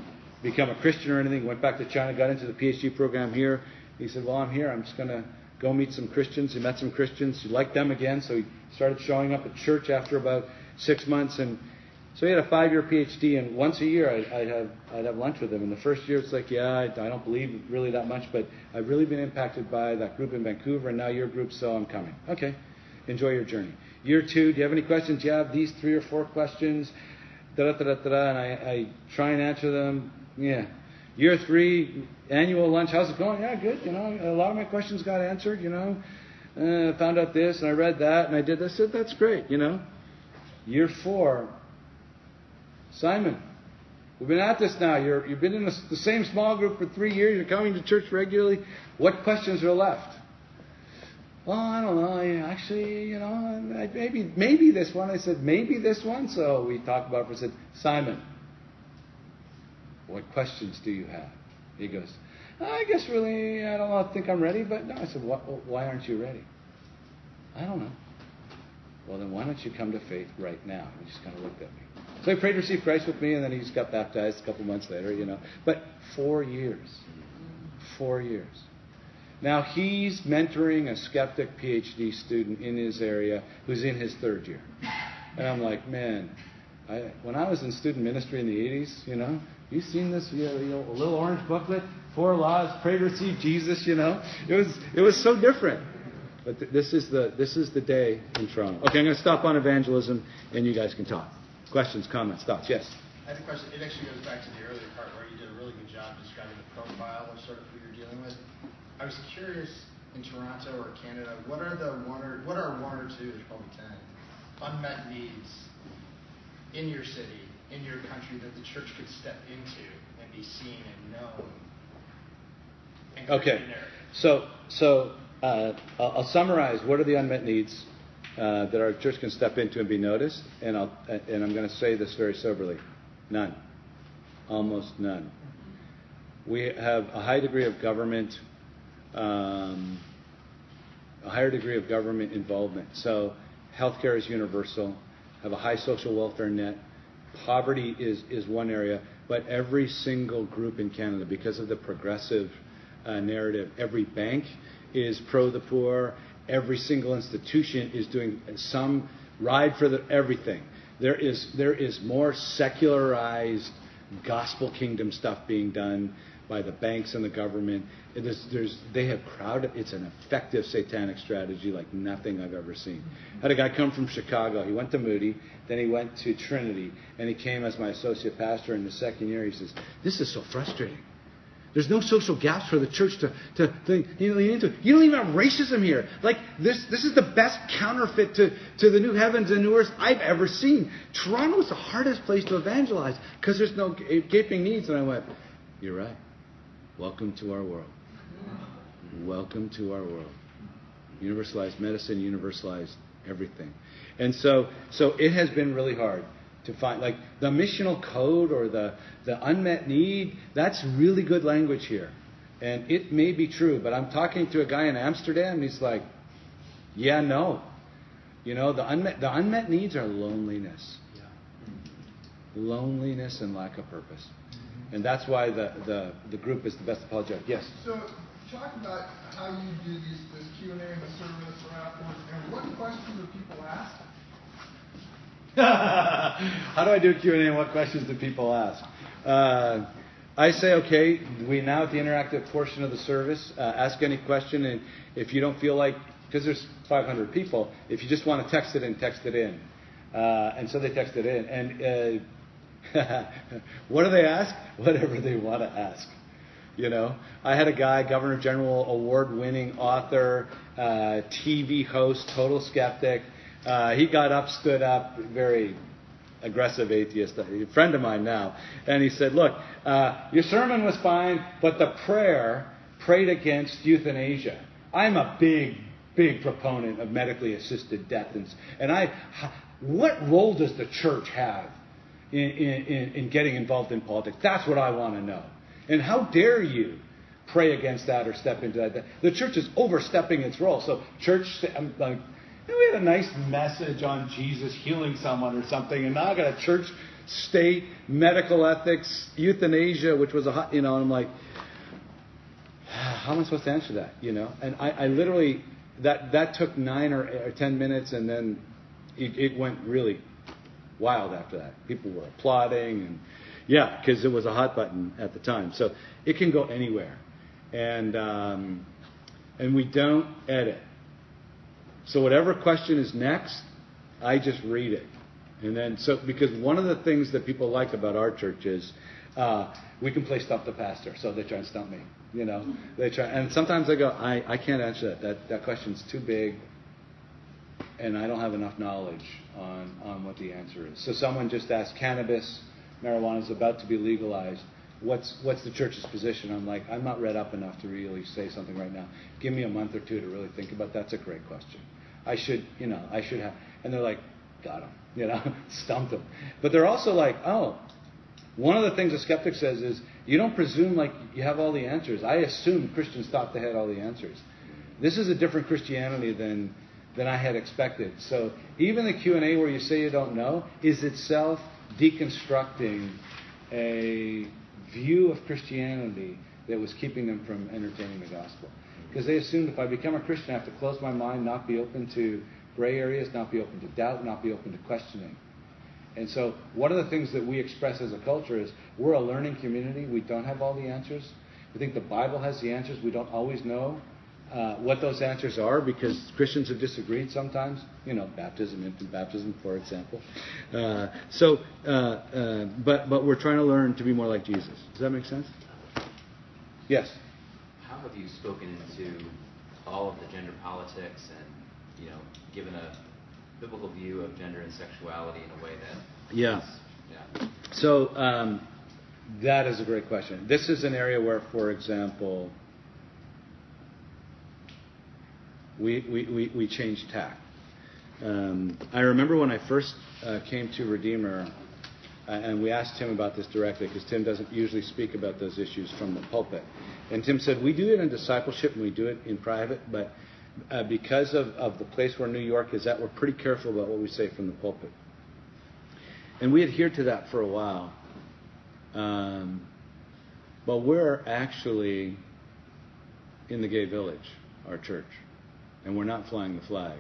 become a Christian or anything. Went back to China, got into the PhD program here. He said, well, I'm here. I'm just going to go meet some Christians. He met some Christians. He liked them again, so he started showing up at church after about 6 months. And so he had a 5-year PhD, and once a year I'd have lunch with him. And the first year it's like, I don't believe really that much, but I've really been impacted by that group in Vancouver, and now your group, so I'm coming. Okay, enjoy your journey. Year 2, do you have any questions? You have these 3 or 4 questions, and I try and answer them. Yeah. Year 3, annual lunch, how's it going? Yeah, good. A lot of my questions got answered. Found out this, and I read that, and I did this. I said, that's great. Year 4, Simon, we've been at this now. You've been in the same small group for 3 years. You're coming to church regularly. What questions are left? Well, I don't know. Actually, maybe this one. I said, maybe this one. So we talked about it. I said, Simon, what questions do you have? He goes, I guess really, I don't think I'm ready. But no, I said, why aren't you ready? I don't know. Well, then why don't you come to faith right now? He just kind of looked at me. So he prayed to receive Christ with me, and then he just got baptized a couple months later, But 4 years. 4 years. Now he's mentoring a skeptic PhD student in his area who's in his 3rd year. And I'm like, man, when I was in student ministry in the 80s, you've seen this, a little orange booklet, 4 laws, pray to receive Jesus, It was so different. But this is the day in Toronto. Okay, I'm going to stop on evangelism, and you guys can talk. Questions, comments, thoughts? Yes? I have a question. It actually goes back to the earlier part where you did a really good job describing the profile of sort of who you're dealing with. I was curious, in Toronto or Canada, what are one or two, there's probably 10, unmet needs in your city, in your country, that the church could step into and be seen and known? And okay, so I'll summarize what are the unmet needs that our church can step into and be noticed, and I'm going to say this very soberly: none, almost none. We have a high degree of government, a higher degree of government involvement. So healthcare is universal. Have a high social welfare net. Poverty is one area, but every single group in Canada, because of the progressive narrative, every bank is pro the poor. Every single institution is doing some ride for everything. There is more secularized gospel kingdom stuff being done by the banks and the government. They have crowded. It's an effective satanic strategy like nothing I've ever seen. I had a guy come from Chicago. He went to Moody, then he went to Trinity, and he came as my associate pastor in the 2nd year. He says, "This is so frustrating. There's no social gaps for the church to lean into. You don't even have racism here. Like this is the best counterfeit to the new heavens and new earth I've ever seen. Toronto is the hardest place to evangelize because there's no gaping needs." And I went, "You're right. Welcome to our world." welcome to our world. Universalized medicine, universalized everything. And so it has been really hard to find, like, the missional code or the unmet need. That's really good language here. And it may be true, but I'm talking to a guy in Amsterdam, and he's like, yeah, no. You know, the unmet needs are loneliness. Yeah. Loneliness and lack of purpose. And that's why the group is the best apologetic. Yes? So talk about how you do this Q&A in the service or afterwards, and what questions do people ask? How do I do a Q&A and what questions do people ask? I say, okay, we now at the interactive portion of the service, ask any question, and if you don't feel like, because there's 500 people, if you just want to text it in, text it in. And so they text it in. And what do they ask? Whatever they want to ask. You know, I had a guy, Governor General award-winning author, TV host, total skeptic. He got up, stood up, very aggressive atheist, a friend of mine now. And he said, look, your sermon was fine, but the prayer prayed against euthanasia. I'm a big proponent of medically assisted death. And what role does the church have in getting involved in politics? That's what I want to know. And how dare you pray against that or step into that? The church is overstepping its role. So church, I'm like, we had a nice message on Jesus healing someone or something, and now I got a church state, medical ethics, euthanasia, which was and I'm like, how am I supposed to answer that? You know, and I literally, that took 9 or 10 minutes, and then it went really wild after that. People were applauding, and because it was a hot button at the time. So it can go anywhere, and we don't edit. So whatever question is next, I just read it. And then, because one of the things that people like about our church is we can play Stump the Pastor. So they try and stump me, you know. They try, and sometimes I go, I can't answer that. That question's too big, and I don't have enough knowledge on what the answer is. So someone just asked, cannabis, marijuana is about to be legalized. What's the church's position? I'm like, I'm not read up enough to really say something right now. Give me a month or two to really think about. That's a great question. I should have. And they're like, got him, you know, stumped them. But they're also like, one of the things a skeptic says is, you don't presume like you have all the answers. I assumed Christians thought they had all the answers. This is a different Christianity than I had expected. So even the Q&A where you say you don't know is itself deconstructing a view of Christianity that was keeping them from entertaining the gospel. Because they assumed if I become a Christian, I have to close my mind, not be open to gray areas, not be open to doubt, not be open to questioning. And so one of the things that we express as a culture is we're a learning community. We don't have all the answers. We think the Bible has the answers. We don't always know what those answers are because Christians have disagreed sometimes. You know, baptism, infant baptism, for example. But we're trying to learn to be more like Jesus. Does that make sense? Yes. How have you spoken into all of the gender politics and, given a biblical view of gender and sexuality in a way that... Yeah. So that is a great question. This is an area where, for example, we changed tack. I remember when I first came to Redeemer, and we asked Tim about this directly because Tim doesn't usually speak about those issues from the pulpit. And Tim said, we do it in discipleship and we do it in private, but because of the place where New York is at, we're pretty careful about what we say from the pulpit. And we adhered to that for a while. But we're actually in the gay village, our church. And we're not flying the flag,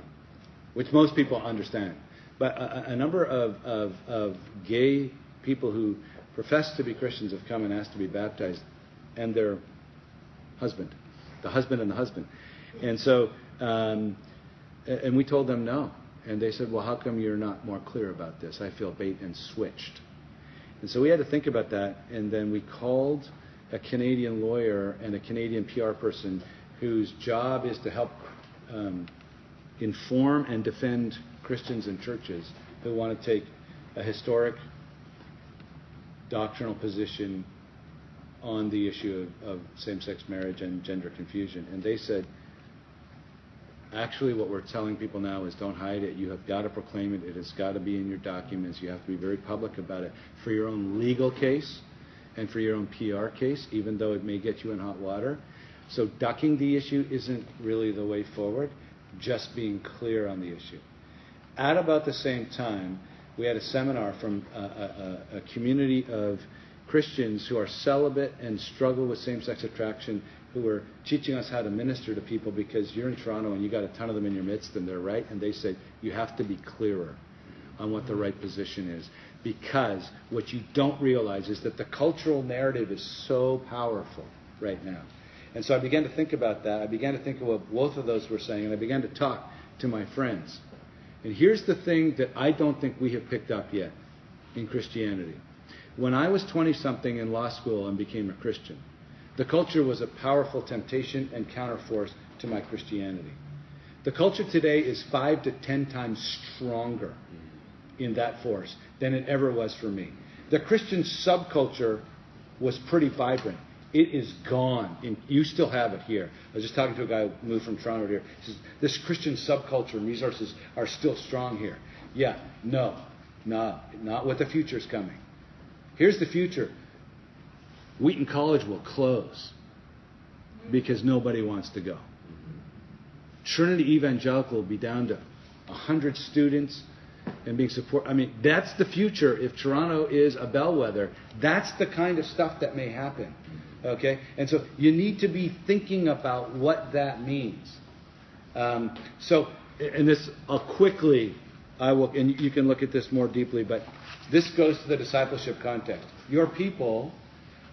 which most people understand. But a number of gay people who profess to be Christians have come and asked to be baptized, and their husband, the husband and the husband. And so, and we told them no. And they said, well, how come you're not more clear about this? I feel bait and switched. And so we had to think about that. And then we called a Canadian lawyer and a Canadian PR person whose job is to help inform and defend Christians and churches who want to take a historic doctrinal position on the issue of same-sex marriage and gender confusion. And they said, actually what we're telling people now is don't hide it. You have got to proclaim it. It has got to be in your documents. You have to be very public about it for your own legal case and for your own PR case, even though it may get you in hot water. So ducking the issue isn't really the way forward, just being clear on the issue. At about the same time, we had a seminar from a community of Christians who are celibate and struggle with same-sex attraction, who were teaching us how to minister to people, because you're in Toronto and you got a ton of them in your midst and they're right, and they said you have to be clearer on what the right position is, because what you don't realize is that the cultural narrative is so powerful right now. And so I began to think about that. I began to think of what both of those were saying, and I began to talk to my friends. And here's the thing that I don't think we have picked up yet in Christianity. When I was 20-something in law school and became a Christian, the culture was a powerful temptation and counterforce to my Christianity. The culture today is 5 to 10 times stronger in that force than it ever was for me. The Christian subculture was pretty vibrant. It is gone. You still have it here. I was just talking to a guy who moved from Toronto here. He says, this Christian subculture and resources are still strong here. Yeah, no, not what the future's coming. Here's the future. Wheaton College will close because nobody wants to go. Trinity Evangelical will be down to 100 students and being supported. I mean, that's the future. If Toronto is a bellwether, that's the kind of stuff that may happen. Okay? And so you need to be thinking about what that means. And this, I will, and you can look at this more deeply, but this goes to the discipleship context. Your people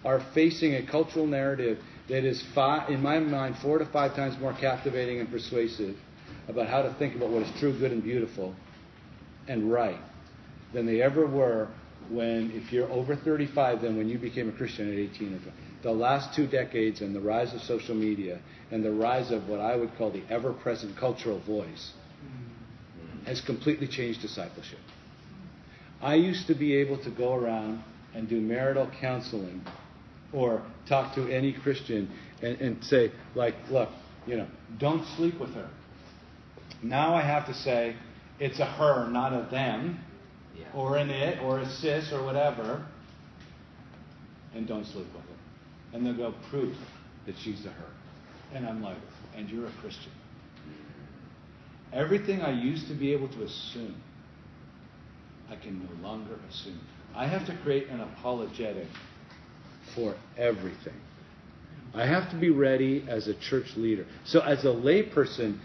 are facing a cultural narrative that is, in my mind, 4 to 5 times more captivating and persuasive about how to think about what is true, good, and beautiful and right than they ever were if you're over 35, than when you became a Christian at 18 or 20. The last 2 decades and the rise of social media and the rise of what I would call the ever-present cultural voice has completely changed discipleship. I used to be able to go around and do marital counseling or talk to any Christian and say, like, look, don't sleep with her. Now I have to say, it's a her, not a them, or an it, or a sis, or whatever, and don't sleep with her. And they'll go, prove that she's a her. And I'm like, and you're a Christian. Everything I used to be able to assume, I can no longer assume. I have to create an apologetic for everything. I have to be ready as a church leader. So as a layperson,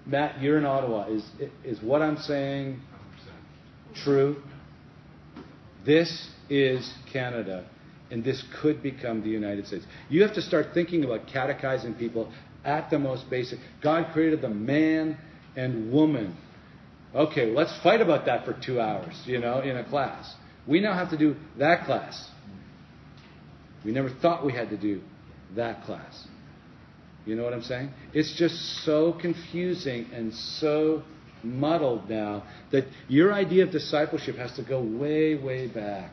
Matt, you're in Ottawa. Is what I'm saying true? This is Canada, and this could become the United States. You have to start thinking about catechizing people at the most basic. God created the man and woman. Okay, let's fight about that for 2 hours, in a class. We now have to do that class. We never thought we had to do that class. You know what I'm saying? It's just so confusing and so muddled now that your idea of discipleship has to go way, way back,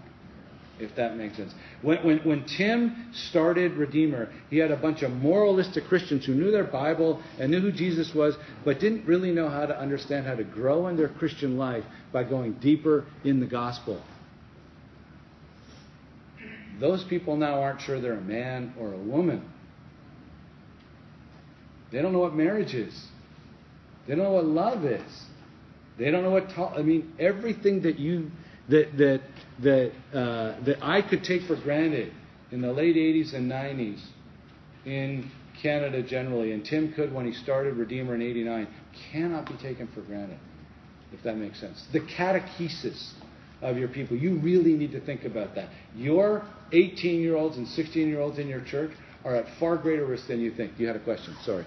if that makes sense. When Tim started Redeemer, he had a bunch of moralistic Christians who knew their Bible and knew who Jesus was, but didn't really know how to understand how to grow in their Christian life by going deeper in the gospel. Those people now aren't sure they're a man or a woman. They don't know what marriage is. They don't know what love is. They don't know what everything that I could take for granted in the late 80s and 90s in Canada generally, and Tim could when he started Redeemer in 89, cannot be taken for granted, if that makes sense. The catechesis of your people, you really need to think about that. Your 18-year-olds and 16-year-olds in your church are at far greater risk than you think. You had a question. Sorry.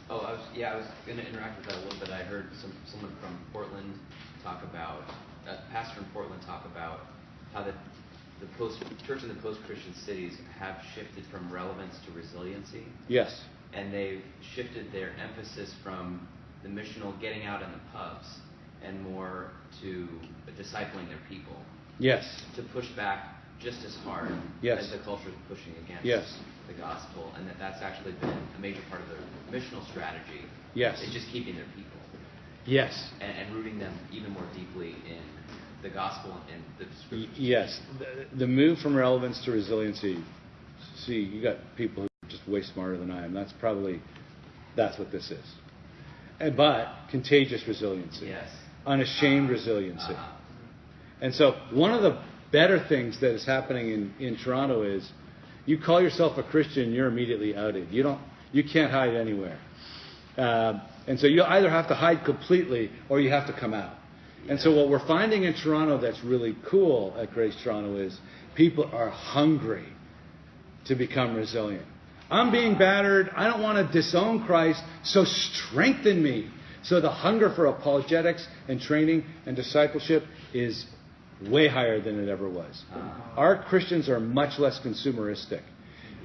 Oh, I was going to interact with that a little bit. I heard someone from Portland talk about, a pastor in Portland talk about how the church in the post-Christian cities have shifted from relevance to resiliency. Yes. And they've shifted their emphasis from the missional getting out in the pubs and more to discipling their people. Yes. To push back just as hard Yes. as the culture is pushing against Yes. the gospel, and that's actually been a major part of their missional strategy. Yes. Is just keeping their people. Yes. And rooting them even more deeply in the gospel and the scriptures. Yes. The move from relevance to resiliency. See, you got people who are just way smarter than I am. That's what this is. But contagious resiliency. Yes. Unashamed resiliency. Uh-huh. And so one of the better things that is happening in Toronto is you call yourself a Christian, you're immediately outed. You can't hide anywhere. And so you either have to hide completely or you have to come out. And so what we're finding in Toronto that's really cool at Grace Toronto is people are hungry to become resilient. I'm being battered. I don't want to disown Christ, so strengthen me. So the hunger for apologetics and training and discipleship is way higher than it ever was. Our Christians are much less consumeristic.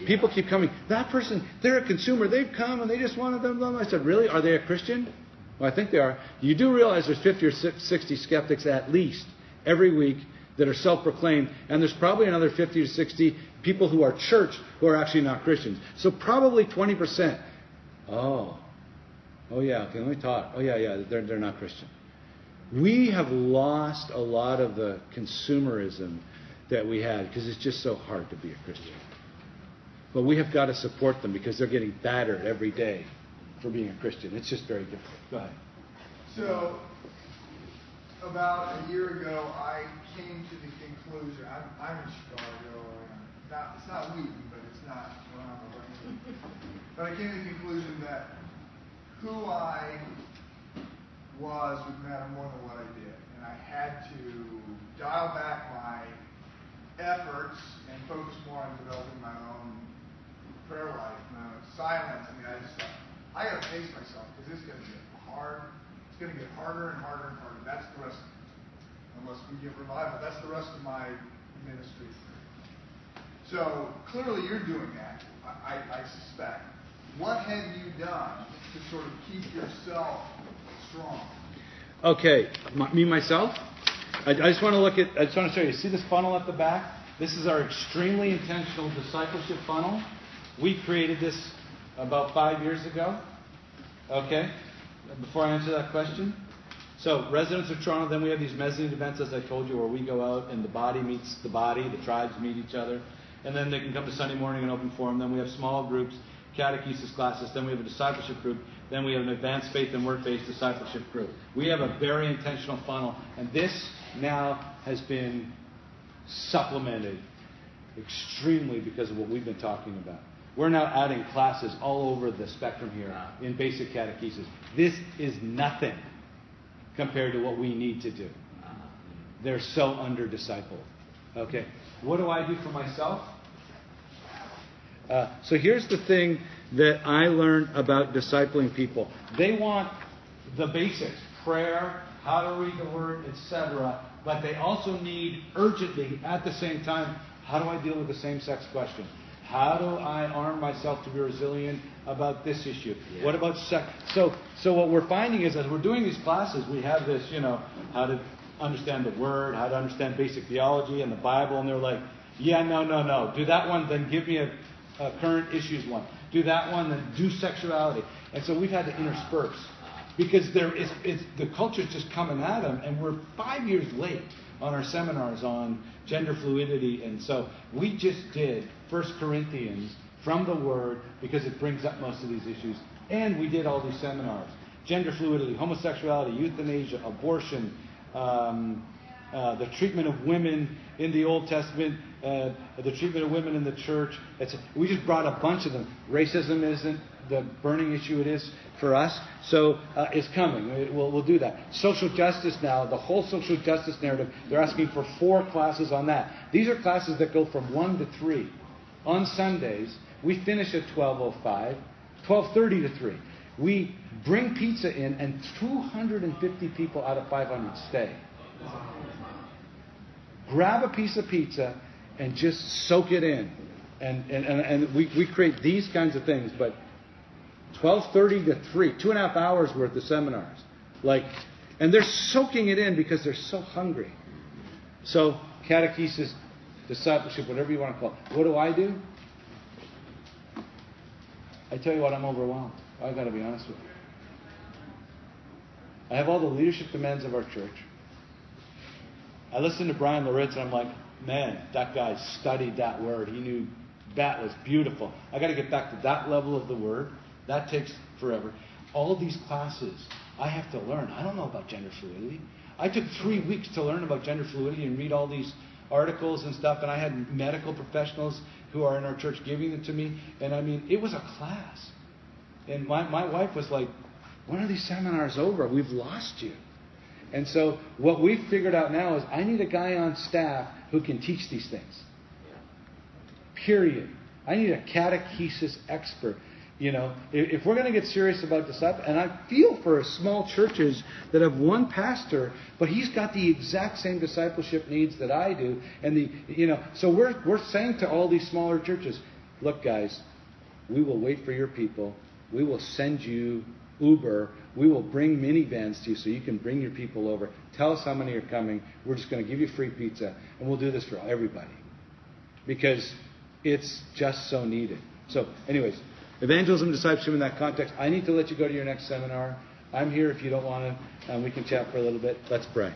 People keep coming. That person, they're a consumer. They've come and they just wanted them. I said, really? Are they a Christian? Well, I think they are. You do realize there's 50 or 60 skeptics at least every week that are self-proclaimed, and there's probably another 50 to 60 people who are church who are actually not Christians. So probably 20%. Oh yeah, okay, let me talk. Oh yeah, they're not Christian. We have lost a lot of the consumerism that we had because it's just so hard to be a Christian. But we have got to support them because they're getting battered every day for being a Christian. It's just very difficult. Go ahead. So, about a year ago, I came to the conclusion. I'm in Chicago. It's not Wheaton, but it's not around the way. But I came to the conclusion that who I was would matter more than what I did, and I had to dial back my efforts and focus more on developing my own prayer life, my own silence. I mean, I just thought, I got to pace myself because it's going to get hard. It's going to get harder and harder and harder. That's the rest, unless we get revival, that's the rest of my ministry. So clearly you're doing that, I suspect. What have you done to sort of keep yourself strong? Okay, myself? I just want to show you. See this funnel at the back? This is our extremely intentional discipleship funnel. We created this about 5 years ago. Okay? Before I answer that question. So, residents of Toronto, then we have these mezzanine events, as I told you, where we go out and the body meets the body, the tribes meet each other. And then they can come to Sunday morning and open forum. Then we have small groups, catechesis classes. Then we have a discipleship group. Then we have an advanced faith and work-based discipleship group. We have a very intentional funnel. And this now has been supplemented extremely because of what we've been talking about. We're now adding classes all over the spectrum here in basic catechesis. This is nothing compared to what we need to do. They're so under-discipled. Okay. What do I do for myself? So here's the thing that I learned about discipling people. They want the basics, prayer, how to read the Word, etc. But they also need urgently, at the same time, how do I deal with the same-sex question? How do I arm myself to be resilient about this issue? Yeah. What about sex? So what we're finding is, as we're doing these classes, we have this, how to understand the Word, how to understand basic theology and the Bible, and they're like, yeah, no. Do that one, then give me a current issues one. Do that one, then do sexuality. And so we've had to intersperse because the culture's just coming at them, and we're 5 years late on our seminars on gender fluidity. And so we just did 1 Corinthians from the Word because it brings up most of these issues. And we did all these seminars. Gender fluidity, homosexuality, euthanasia, abortion, the treatment of women in the Old Testament, the treatment of women in the church. We just brought a bunch of them. Racism isn't the burning issue it is for us, so it's coming. We'll do that. Social justice now, the whole social justice narrative, they're asking for 4 classes on that. These are classes that go from 1 to 3. On Sundays, we finish at 12:05, 12:30 to 3. We bring pizza in, and 250 people out of 500 stay. Grab a piece of pizza and just soak it in. And we create these kinds of things, but 12:30 to 3, 2.5 hours worth of seminars. And they're soaking it in because they're so hungry. So, catechesis, discipleship, whatever you want to call it. What do? I tell you what, I'm overwhelmed. I've got to be honest with you. I have all the leadership demands of our church. I listen to Brian Loritz and I'm like, man, that guy studied that word. He knew that was beautiful. I got to get back to that level of the word. That takes forever. All these classes I have to learn. I don't know about gender fluidity. I took 3 weeks to learn about gender fluidity and read all these articles and stuff, and I had medical professionals who are in our church giving it to me, and I mean, it was a class. And my wife was like, when are these seminars over? We've lost you. And so what we've figured out now is I need a guy on staff who can teach these things. Period. I need a catechesis expert. You know, if we're going to get serious about disciple, and I feel for small churches that have one pastor, but he's got the exact same discipleship needs that I do, and so we're saying to all these smaller churches, look, guys, we will wait for your people. We will send you Uber. We will bring minivans to you so you can bring your people over. Tell us how many are coming. We're just going to give you free pizza, and we'll do this for everybody because it's just so needed. So, anyways. Evangelism, discipleship in that context. I need to let you go to your next seminar. I'm here if you don't want to. We can chat for a little bit. Let's pray.